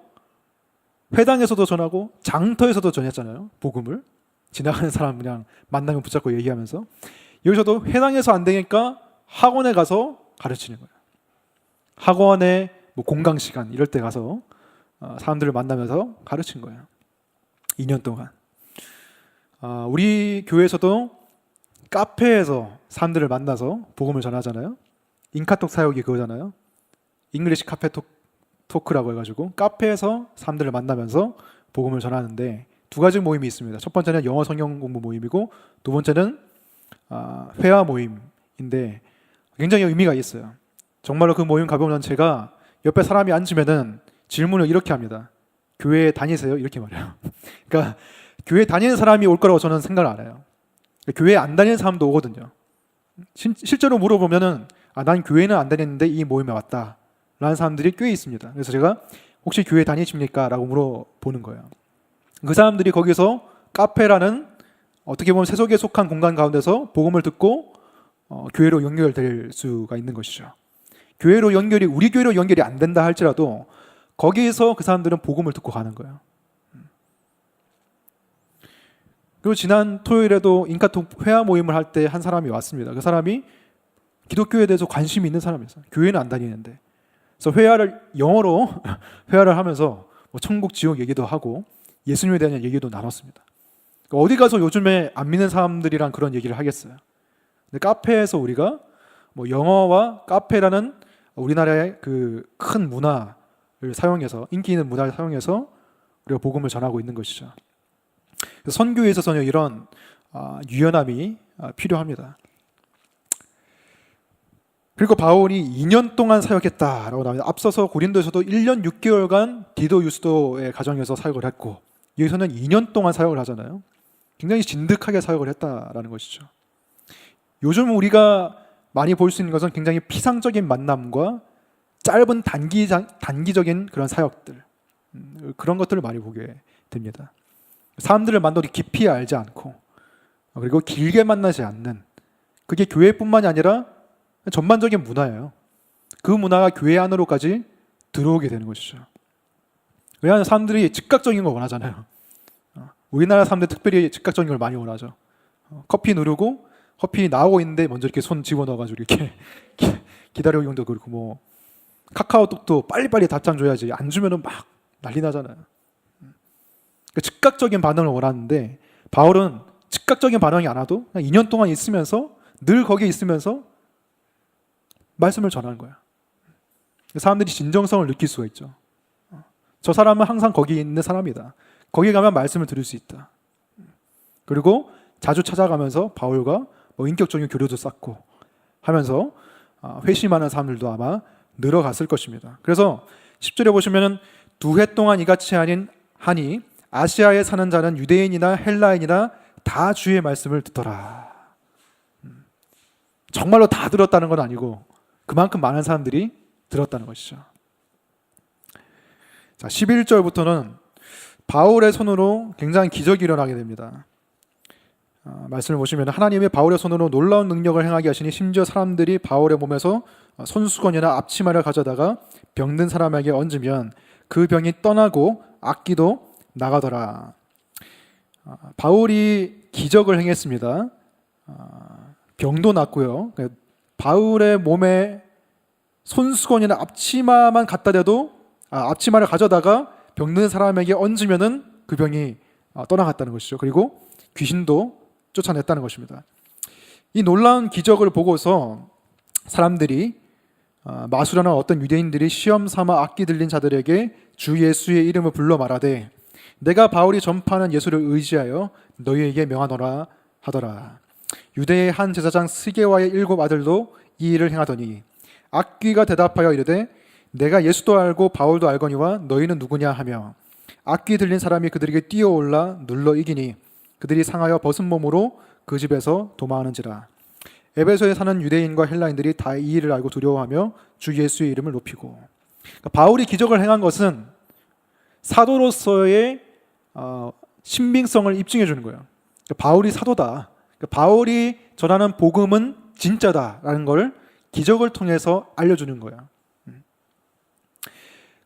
회당에서도 전하고 장터에서도 전했잖아요, 복음을. 지나가는 사람 그냥 만나면 붙잡고 얘기하면서. 여기서도 회당에서 안 되니까 학원에 가서 가르치는 거예요. 학원에 뭐 공강 시간 이럴 때 가서 사람들을 만나면서 가르친 거예요. 2년 동안. 우리 교회에서도 카페에서 사람들을 만나서 복음을 전하잖아요. 인카톡 사역이 그거잖아요. 잉글리시 카페 토크라고 해가지고 카페에서 사람들을 만나면서 복음을 전하는데 두 가지 모임이 있습니다. 첫 번째는 영어 성경 공부 모임이고 두 번째는 회화 모임인데 굉장히 의미가 있어요. 정말로 그 모임 가보면 제가 옆에 사람이 앉으면은 질문을 이렇게 합니다. 교회 다니세요? 이렇게 말해요. 그러니까 교회 다니는 사람이 올 거라고 저는 생각을 안 해요. 교회 안 다니는 사람도 오거든요. 실제로 물어보면은 난 교회는 안 다녔는데 이 모임에 왔다 라는 사람들이 꽤 있습니다. 그래서 제가 혹시 교회 다니십니까? 라고 물어보는 거예요. 그 사람들이 거기서 카페라는 어떻게 보면 세속에 속한 공간 가운데서 복음을 듣고 교회로 연결될 수가 있는 것이죠. 우리 교회로 연결이 안 된다 할지라도 거기에서 그 사람들은 복음을 듣고 가는 거예요. 그리고 지난 토요일에도 인카톡 회화 모임을 할 때 한 사람이 왔습니다. 그 사람이 기독교에 대해서 관심이 있는 사람이었어요. 교회는 안 다니는데. 그래서 회화를 영어로 회화를 하면서 뭐 천국 지옥 얘기도 하고 예수님에 대한 얘기도 나눴습니다. 그러니까 어디 가서 요즘에 안 믿는 사람들이랑 그런 얘기를 하겠어요. 근데 카페에서 우리가 뭐 영어와 카페라는 우리나라의 그 큰 문화를 사용해서, 인기 있는 문화를 사용해서 우리가 복음을 전하고 있는 것이죠. 선교에 있어서는 이런 유연함이 필요합니다. 그리고 바울이 2년 동안 사역했다라고 나옵니다. 앞서서 고린도에서도 1년 6개월간 디도 유스도의 가정에서 사역을 했고 여기서는 2년 동안 사역을 하잖아요. 굉장히 진득하게 사역을 했다라는 것이죠. 요즘 우리가 많이 볼 수 있는 것은 굉장히 피상적인 만남과 짧은 단기적인 그런 사역들, 그런 것들을 많이 보게 됩니다. 사람들을 만나도 깊이 알지 않고 그리고 길게 만나지 않는, 그게 교회뿐만이 아니라 전반적인 문화예요. 그 문화가 교회 안으로까지 들어오게 되는 것이죠. 왜냐하면 사람들이 즉각적인 걸 원하잖아요. 우리나라 사람들 특별히 즉각적인 걸 많이 원하죠. 커피 누르고 커피 나오고 있는데 먼저 이렇게 손 집어넣어가지고 이렇게 기다려용도 그렇고, 뭐 카카오톡도 빨리빨리 답장 줘야지, 안 주면은 막 난리 나잖아요. 즉각적인 반응을 원하는데 바울은 즉각적인 반응이 안 와도 그냥 2년 동안 있으면서 늘 거기에 있으면서 말씀을 전하는 거야. 사람들이 진정성을 느낄 수가 있죠. 저 사람은 항상 거기 있는 사람이다. 거기 가면 말씀을 들을 수 있다. 그리고 자주 찾아가면서 바울과 뭐 인격적인 교류도 쌓고 하면서 회심하는 사람들도 아마 늘어갔을 것입니다. 그래서 10절에 보시면은 2해 동안 이같이 하니 아시아에 사는 자는 유대인이나 헬라인이나 다 주의 말씀을 듣더라. 정말로 다 들었다는 건 아니고 그만큼 많은 사람들이 들었다는 것이죠. 자, 11절부터는 바울의 손으로 굉장히 기적이 일어나게 됩니다. 말씀을 보시면 하나님이 바울의 손으로 놀라운 능력을 행하게 하시니 심지어 사람들이 바울의 몸에서 손수건이나 앞치마를 가져다가 병든 사람에게 얹으면 그 병이 떠나고 악기도 나가더라. 바울이 기적을 행했습니다. 병도 낫고요. 바울의 몸에 손수건이나 앞치마만 갖다 대도 앞치마를 가져다가 병든 사람에게 얹으면은 그 병이 떠나갔다는 것이죠. 그리고 귀신도 쫓아냈다는 것입니다. 이 놀라운 기적을 보고서 사람들이 마술하는 어떤 유대인들이 시험 삼아 악기 들린 자들에게 주 예수의 이름을 불러 말하되 내가 바울이 전파하는 예수를 의지하여 너희에게 명하노라 하더라. 유대의 한 제사장 스게와의 7 아들도 이 일을 행하더니 악귀가 대답하여 이르되 내가 예수도 알고 바울도 알거니와 너희는 누구냐 하며 악귀 들린 사람이 그들에게 뛰어올라 눌러 이기니 그들이 상하여 벗은 몸으로 그 집에서 도망하는지라. 에베소에 사는 유대인과 헬라인들이 다 이 일을 알고 두려워하며 주 예수의 이름을 높이고. 그러니까 바울이 기적을 행한 것은 사도로서의 신빙성을 입증해 주는 거예요. 그러니까 바울이 사도다. 그러니까 바울이 전하는 복음은 진짜다라는 걸 기적을 통해서 알려주는 거예요.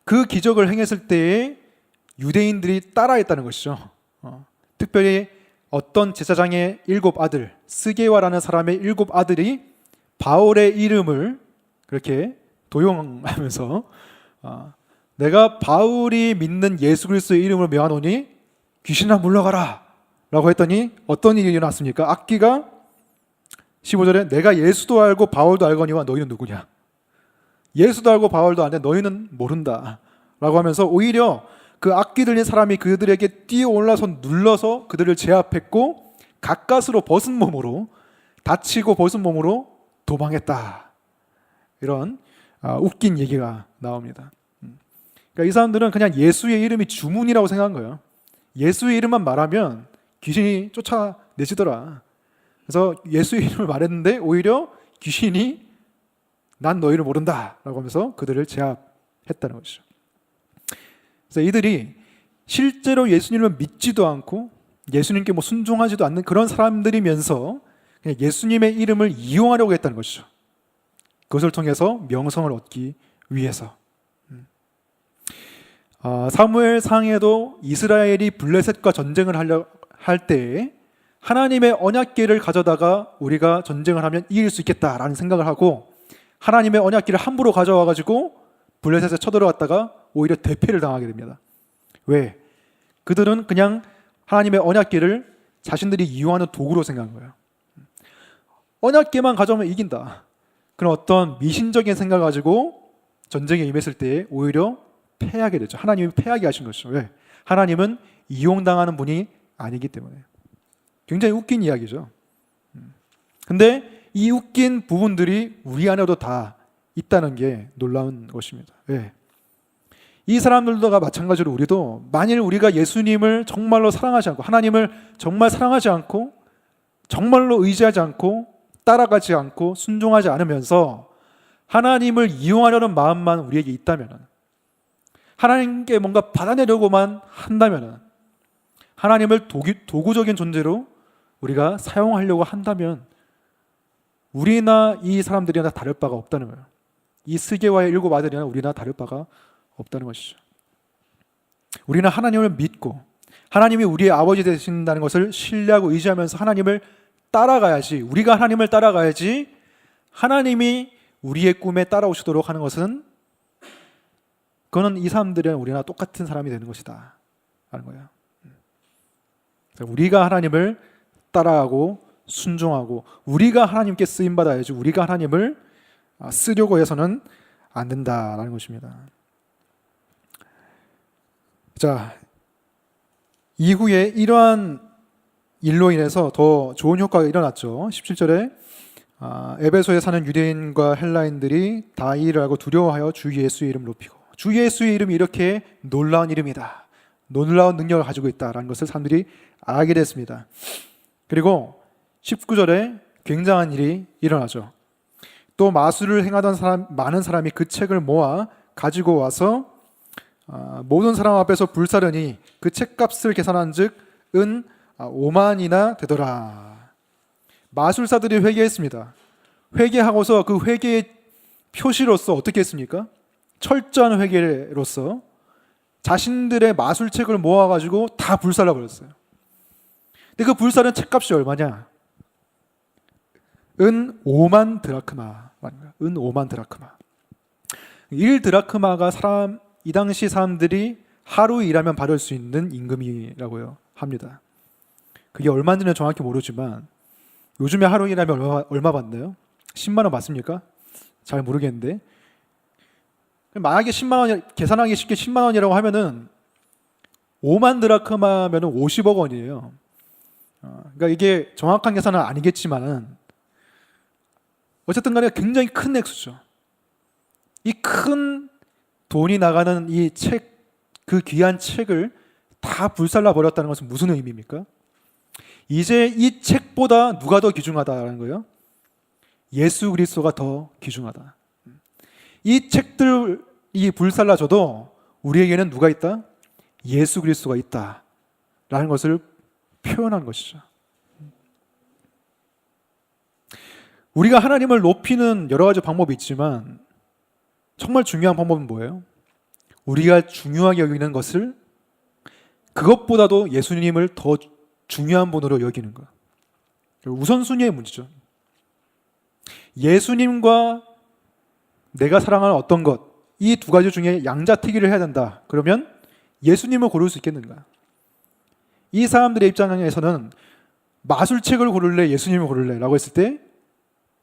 그 기적을 행했을 때에 유대인들이 따라했다는 것이죠. 특별히 어떤 제사장의 7 아들 스게와라는 사람의 7 아들이 바울의 이름을 그렇게 도용하면서 내가 바울이 믿는 예수 그리스도의 이름으로 명하노니 귀신아 물러가라 라고 했더니 어떤 일이 일어났습니까? 악귀가 15절에 내가 예수도 알고 바울도 알거니와 너희는 누구냐? 예수도 알고 바울도 아는데 너희는 모른다 라고 하면서 오히려 그 악귀 들린 사람이 그들에게 뛰어올라서 눌러서 그들을 제압했고 가까스로 벗은 몸으로 다치고 벗은 몸으로 도망했다. 이런 웃긴 얘기가 나옵니다. 그러니까 이 사람들은 그냥 예수의 이름이 주문이라고 생각한 거예요. 예수의 이름만 말하면 귀신이 쫓아내지더라. 그래서 예수의 이름을 말했는데 오히려 귀신이 난 너희를 모른다 라고 하면서 그들을 제압했다는 것이죠. 그래서 이들이 실제로 예수님을 믿지도 않고 예수님께 순종하지도 않는 그런 사람들이면서 그냥 예수님의 이름을 이용하려고 했다는 것이죠. 그것을 통해서 명성을 얻기 위해서. 사무엘상에도 이스라엘이 블레셋과 전쟁을 하려 할 때에 하나님의 언약궤를 가져다가 우리가 전쟁을 하면 이길 수 있겠다라는 생각을 하고 하나님의 언약궤를 함부로 가져와 가지고 블레셋에 쳐들어갔다가 오히려 대패를 당하게 됩니다. 왜? 그들은 그냥 하나님의 언약궤를 자신들이 이용하는 도구로 생각한 거예요. 언약궤만 가져오면 이긴다. 그런 어떤 미신적인 생각을 가지고 전쟁에 임했을 때 오히려 패하게 되죠. 하나님이 패하게 하신 것이죠. 왜? 하나님은 이용당하는 분이 아니기 때문에. 굉장히 웃긴 이야기죠. 근데 이 웃긴 부분들이 우리 안에도 다 있다는 게 놀라운 것입니다. 왜? 이 사람들과 마찬가지로 우리도 만일 우리가 예수님을 정말로 사랑하지 않고 하나님을 정말 사랑하지 않고 정말로 의지하지 않고 따라가지 않고 순종하지 않으면서 하나님을 이용하려는 마음만 우리에게 있다면 하나님께 뭔가 받아내려고만 한다면 하나님을 도구적인 존재로 우리가 사용하려고 한다면 우리나 이 사람들이나 다를 바가 없다는 거예요. 이 스게와의 7 아들이나 우리나 다를 바가 없다는 것이죠. 우리는 하나님을 믿고 하나님이 우리의 아버지 되신다는 것을 신뢰하고 의지하면서 하나님을 따라가야지, 우리가 하나님을 따라가야지 하나님이 우리의 꿈에 따라오시도록 하는 것은 그거는 이 사람들이랑 우리나 똑같은 사람이 되는 것이다 라는 거예요. 우리가 하나님을 따라가고 순종하고 우리가 하나님께 쓰임받아야지 우리가 하나님을 쓰려고 해서는 안 된다라는 것입니다. 자, 이후에 이러한 일로 인해서 더 좋은 효과가 일어났죠. 17절에 에베소에 사는 유대인과 헬라인들이 다 이 일을 알고 두려워하여 주 예수의 이름을 높이고 주 예수의 이름이 이렇게 놀라운 이름이다. 놀라운 능력을 가지고 있다라는 것을 사람들이 알게 됐습니다. 그리고 19절에 굉장한 일이 일어나죠. 또 마술을 행하던 많은 사람이 그 책을 모아 가지고 와서 모든 사람 앞에서 불사르니 그 책값을 계산한 즉 은 5만이나 되더라. 마술사들이 회개했습니다. 회개하고서 그 회개의 표시로서 어떻게 했습니까? 철저한 회개로서 자신들의 마술책을 모아가지고 다 불살라 버렸어요. 근데 그 불사른 책값이 얼마냐? 은 5만 드라크마. 은 5만 드라크마. 1 드라크마가 이 당시 사람들이 하루 일하면 받을 수 있는 임금이라고 합니다. 그게 얼마인지는 정확히 모르지만 요즘에 하루 일하면 얼마 받나요? 10만 원 받습니까? 잘 모르겠는데 만약에 10만 원 계산하기 쉽게 10만 원이라고 하면은 5만 드라크마면은 50억 원이에요. 그러니까 이게 정확한 계산은 아니겠지만은 어쨌든 간에 굉장히 큰 액수죠. 이 큰 돈이 나가는 이 책, 그 귀한 책을 다 불살라 버렸다는 것은 무슨 의미입니까? 이제 이 책보다 누가 더 귀중하다라는 거예요? 예수 그리스도가 더 귀중하다. 이 책들이 불살라져도 우리에게는 누가 있다? 예수 그리스도가 있다라는 것을 표현한 것이죠. 우리가 하나님을 높이는 여러 가지 방법이 있지만 정말 중요한 방법은 뭐예요? 우리가 중요하게 여기는 것을 그것보다도 예수님을 더 중요한 분으로 여기는 것. 우선순위의 문제죠. 예수님과 내가 사랑하는 어떤 것, 이 두 가지 중에 양자택일을 해야 된다. 그러면 예수님을 고를 수 있겠는가? 이 사람들의 입장에서는 마술책을 고를래, 예수님을 고를래 라고 했을 때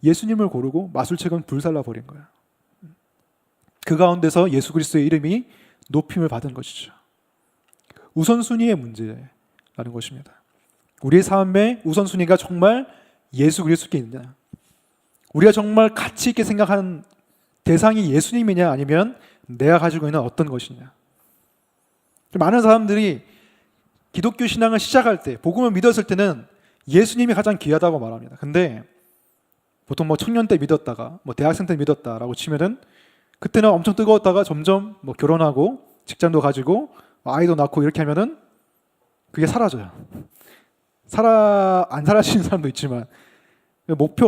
예수님을 고르고 마술책은 불살라 버린 거야. 그 가운데서 예수 그리스도의 이름이 높임을 받은 것이죠. 우선순위의 문제라는 것입니다. 우리의 삶의 우선순위가 정말 예수 그리스도께 있느냐, 우리가 정말 가치 있게 생각하는 대상이 예수님이냐 아니면 내가 가지고 있는 어떤 것이냐. 많은 사람들이 기독교 신앙을 시작할 때, 복음을 믿었을 때는 예수님이 가장 귀하다고 말합니다. 근데 보통 청년 때 믿었다가 대학생 때 믿었다라고 치면은 그때는 엄청 뜨거웠다가 점점 결혼하고 직장도 가지고 아이도 낳고 이렇게 하면은 그게 사라져요. 안 사라지는 사람도 있지만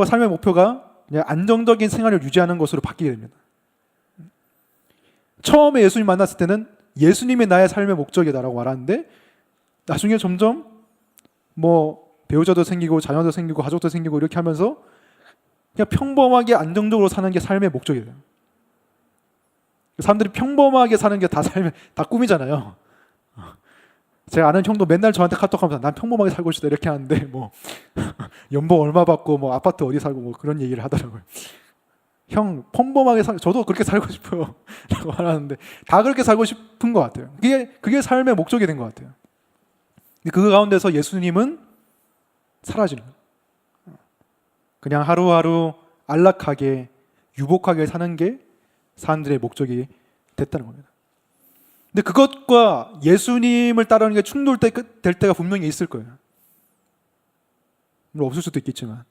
삶의 목표가 그냥 안정적인 생활을 유지하는 것으로 바뀌게 됩니다. 처음에 예수님 만났을 때는 예수님이 나의 삶의 목적이다라고 말하는데 나중에 점점 배우자도 생기고 자녀도 생기고 가족도 생기고 이렇게 하면서 그냥 평범하게 안정적으로 사는 게 삶의 목적이에요. 사람들이 평범하게 사는 게 다 꿈이잖아요. 제가 아는 형도 맨날 저한테 카톡하면서 난 평범하게 살고 싶다 이렇게 하는데 연봉 얼마 받고 아파트 어디 살고 그런 얘기를 하더라고요. 형 평범하게 저도 그렇게 살고 싶어요 라고 말하는데 다 그렇게 살고 싶은 것 같아요. 그게 삶의 목적이 된 것 같아요. 그 가운데서 예수님은 사라지는 거예요. 그냥 하루하루 안락하게 유복하게 사는 게 사람들의 목적이 됐다는 겁니다. 근데 그것과 예수님을 따르는 게 충돌될 때가 분명히 있을 거예요. 물론 없을 수도 있겠지만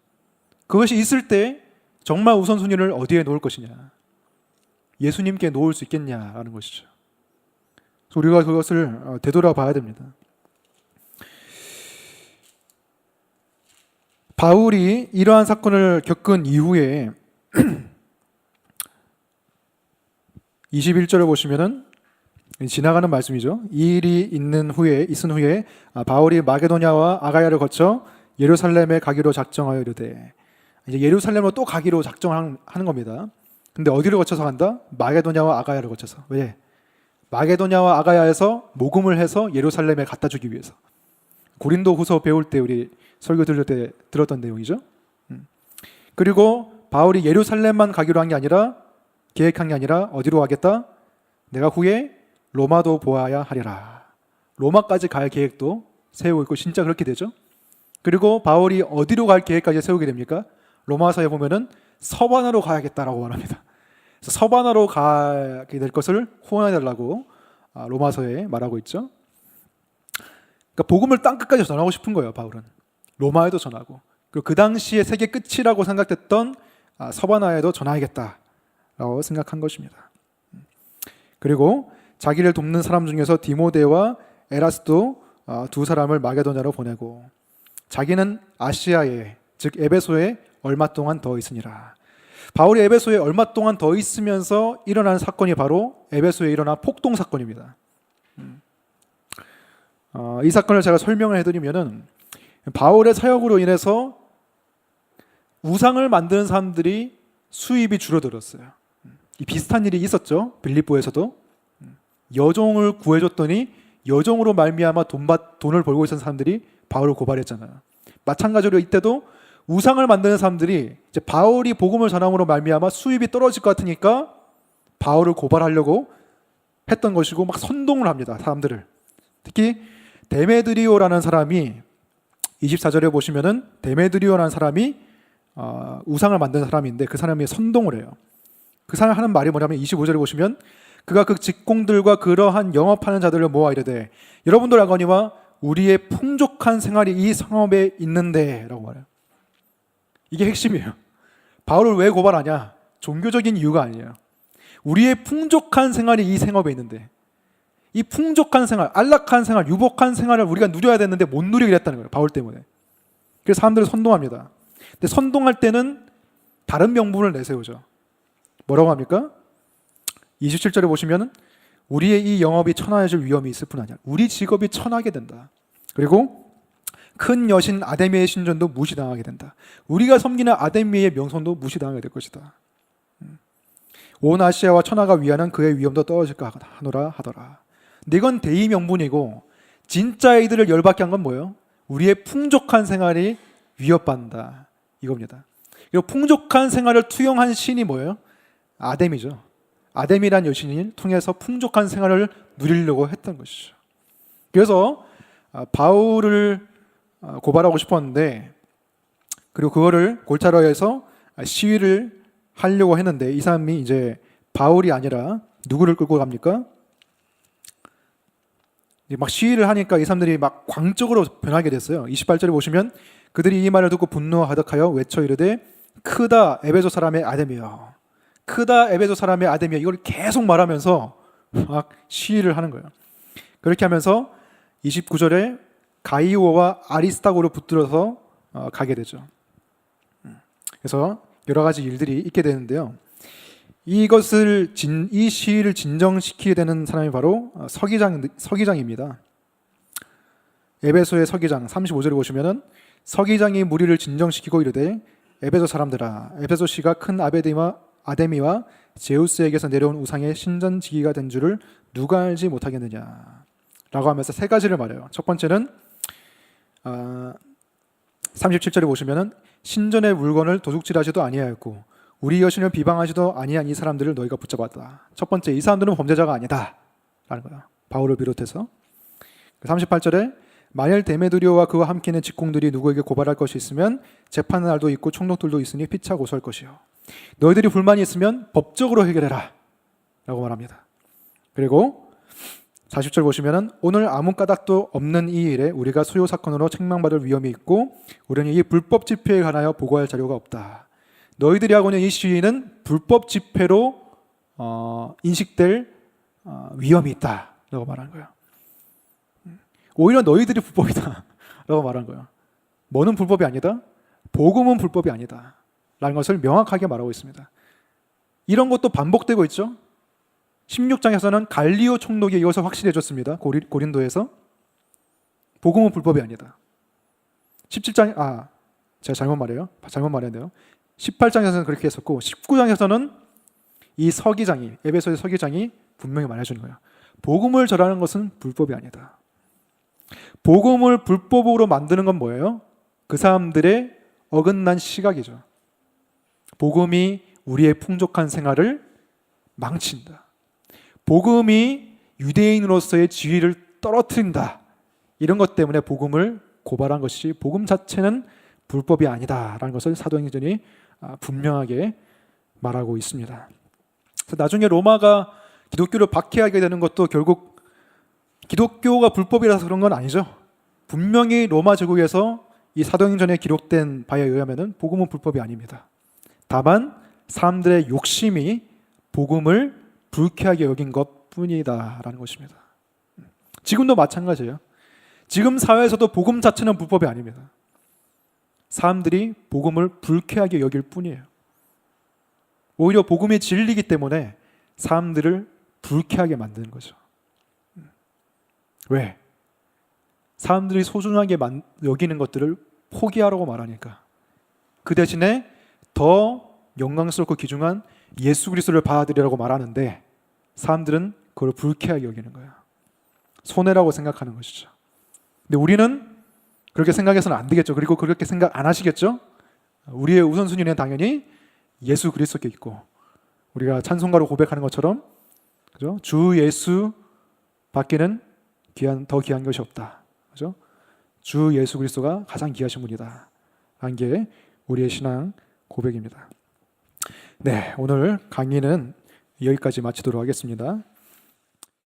그것이 있을 때 정말 우선순위를 어디에 놓을 것이냐, 예수님께 놓을 수 있겠냐라는 것이죠. 그래서 우리가 그것을 되돌아봐야 됩니다. 바울이 이러한 사건을 겪은 이후에 21절을 보시면은 지나가는 말씀이죠. 이 일이 있은 후에 바울이 마게도냐와 아가야를 거쳐 예루살렘에 가기로 작정하여 이르되, 이제 예루살렘으로 또 가기로 작정하는 겁니다. 근데 어디를 거쳐서 간다? 마게도냐와 아가야를 거쳐서. 왜? 마게도냐와 아가야에서 모금을 해서 예루살렘에 갖다 주기 위해서. 고린도후서 배울 때 우리 설교 들을 때 들었던 내용이죠. 그리고 바울이 예루살렘만 가기로 한 게 아니라, 계획한 게 아니라 어디로 가겠다? 내가 후에 로마도 보아야 하리라. 로마까지 갈 계획도 세우고 있고 진짜 그렇게 되죠. 그리고 바울이 어디로 갈 계획까지 세우게 됩니까? 로마서에 보면은 서바나로 가야겠다라고 말합니다. 그래서 서바나로 가게 될 것을 후원해달라고 로마서에 말하고 있죠. 그러니까 복음을 땅끝까지 전하고 싶은 거예요. 바울은 로마에도 전하고, 그리고 그 당시에 세계 끝이라고 생각됐던 서바나에도 전하야겠다라고 생각한 것입니다. 그리고 자기를 돕는 사람 중에서 디모데와 에라스도 두 사람을 마게도냐로 보내고, 자기는 아시아에, 즉 에베소에 얼마 동안 더 있으니라. 바울이 에베소에 얼마 동안 더 있으면서 일어난 사건이 바로 에베소에 일어난 폭동 사건입니다. 이 사건을 제가 설명을 해드리면은, 바울의 사역으로 인해서 우상을 만드는 사람들이 수입이 줄어들었어요. 이 비슷한 일이 있었죠. 빌립보에서도 여종을 구해줬더니 여종으로 말미암아 돈을 벌고 있었던 사람들이 바울을 고발했잖아요. 마찬가지로 이때도 우상을 만드는 사람들이 이제 바울이 복음을 전함으로 말미암아 수입이 떨어질 것 같으니까 바울을 고발하려고 했던 것이고 막 선동을 합니다. 사람들을. 특히 데메드리오라는 사람이 24절에 보시면은 데메드리오라는 사람이 우상을 만드는 사람인데 그 사람이 선동을 해요. 그 사람이 하는 말이 뭐냐면 25절에 보시면 그가 그 직공들과 그러한 영업하는 자들을 모아 이르되 여러분들 알거니와 우리의 풍족한 생활이 이 성읍에 있는데 라고 말해요. 이게 핵심이에요. 바울을 왜 고발하냐? 종교적인 이유가 아니에요. 우리의 풍족한 생활이 이 성읍에 있는데 이 풍족한 생활, 안락한 생활, 유복한 생활을 우리가 누려야 되는데 못 누리게 됐다는 거예요. 바울 때문에. 그래서 사람들을 선동합니다. 근데 선동할 때는 다른 명분을 내세우죠. 뭐라고 합니까? 27절에 보시면 우리의 이 영업이 천하해질 위험이 있을 뿐 아니라 우리 직업이 천하게 된다. 그리고 큰 여신 아데미의 신전도 무시당하게 된다. 우리가 섬기는 아데미의 명성도 무시당하게 될 것이다. 온 아시아와 천하가 위하는 그의 위엄도 떨어질까 하노라 하더라. 근데 이건 대의 명분이고 진짜 이들을 열받게 한 건 뭐예요? 우리의 풍족한 생활이 위협받는다. 이겁니다. 그리고 풍족한 생활을 투영한 신이 뭐예요? 아데미죠. 아데미란 여신을 통해서 풍족한 생활을 누리려고 했던 것이죠. 그래서 바울을 고발하고 싶었는데 그리고 그거를 골차로에서 시위를 하려고 했는데 이 사람이 이제 바울이 아니라 누구를 끌고 갑니까? 막 시위를 하니까 이 사람들이 막 광적으로 변하게 됐어요. 28절에 보시면 그들이 이 말을 듣고 분노가 가득하여 외쳐 이르되 크다 에베소 사람의 아데미여, 크다 에베소 사람의 아데미여, 이걸 계속 말하면서 막 시위를 하는 거예요. 그렇게 하면서 29절에 가이오와 아리스타고를 붙들어서 가게 되죠. 그래서 여러 가지 일들이 있게 되는데요. 이 시위를 진정시키게 되는 사람이 바로 서기장입니다. 에베소의 서기장 35절에 보시면은 서기장이 무리를 진정시키고 이르되 에베소 사람들아, 에베소 시가 큰 아데미와 제우스에게서 내려온 우상의 신전지기가 된 줄을 누가 알지 못하겠느냐 라고 하면서 세 가지를 말해요. 첫 번째는 37절에 보시면은 신전의 물건을 도둑질하지도 아니하였고 우리 여신을 비방하지도 아니한 이 사람들을 너희가 붙잡았다. 첫 번째, 이 사람들은 범죄자가 아니다 라는 거야. 바울을 비롯해서. 38절에 만일 데메드리오와 그와 함께 있는 직공들이 누구에게 고발할 것이 있으면 재판의 날도 있고 총독들도 있으니 피차 고소할 것이요 너희들이 불만이 있으면 법적으로 해결해라 라고 말합니다. 그리고 40절 보시면은 오늘 아무 까닭도 없는 이 일에 우리가 수요 사건으로 책망받을 위험이 있고 우리는 이 불법 집회에 관하여 보고할 자료가 없다. 너희들이 하고 있는 이 시위는 불법 집회로 인식될 위험이 있다 라고 말하는 거예요. 오히려 너희들이 불법이다 라고 말한 거예요. 뭐는 불법이 아니다? 복음은 불법이 아니다 라는 것을 명확하게 말하고 있습니다. 이런 것도 반복되고 있죠. 16장에서는 갈리오 총독이 이것을 확실해 줬습니다. 고린도에서 복음은 불법이 아니다. 17장 제가 잘못 말했네요. 18장에서는 그렇게 했었고 19장에서는 이 서기장이, 에베소의 서기장이 분명히 말해주는 거예요. 복음을 절하는 것은 불법이 아니다. 복음을 불법으로 만드는 건 뭐예요? 그 사람들의 어긋난 시각이죠. 복음이 우리의 풍족한 생활을 망친다. 복음이 유대인으로서의 지위를 떨어뜨린다. 이런 것 때문에 복음을 고발한 것이지 복음 자체는 불법이 아니다라는 것을 사도행전이 분명하게 말하고 있습니다. 그래서 나중에 로마가 기독교를 박해하게 되는 것도 결국 기독교가 불법이라서 그런 건 아니죠. 분명히 로마 제국에서 이 사도행전에 기록된 바에 의하면 복음은 불법이 아닙니다. 다만 사람들의 욕심이 복음을 불쾌하게 여긴 것뿐이다라는 것입니다. 지금도 마찬가지예요. 지금 사회에서도 복음 자체는 불법이 아닙니다. 사람들이 복음을 불쾌하게 여길 뿐이에요. 오히려 복음이 진리이기 때문에 사람들을 불쾌하게 만드는 거죠. 왜? 사람들이 소중하게 여기는 것들을 포기하라고 말하니까. 그 대신에 더 영광스럽고 귀중한 예수 그리스도를 받아들이라고 말하는데 사람들은 그걸 불쾌하게 여기는 거예요. 손해라고 생각하는 것이죠. 근데 우리는 그렇게 생각해서는 안 되겠죠. 그리고 그렇게 생각 안 하시겠죠? 우리의 우선순위는 당연히 예수 그리스도께 있고, 우리가 찬송가로 고백하는 것처럼, 그죠? 주 예수 밖에는 더 귀한 것이 없다. 그죠? 주 예수 그리스도가 가장 귀하신 분이다. 라는 게 우리의 신앙 고백입니다. 네, 오늘 강의는 여기까지 마치도록 하겠습니다.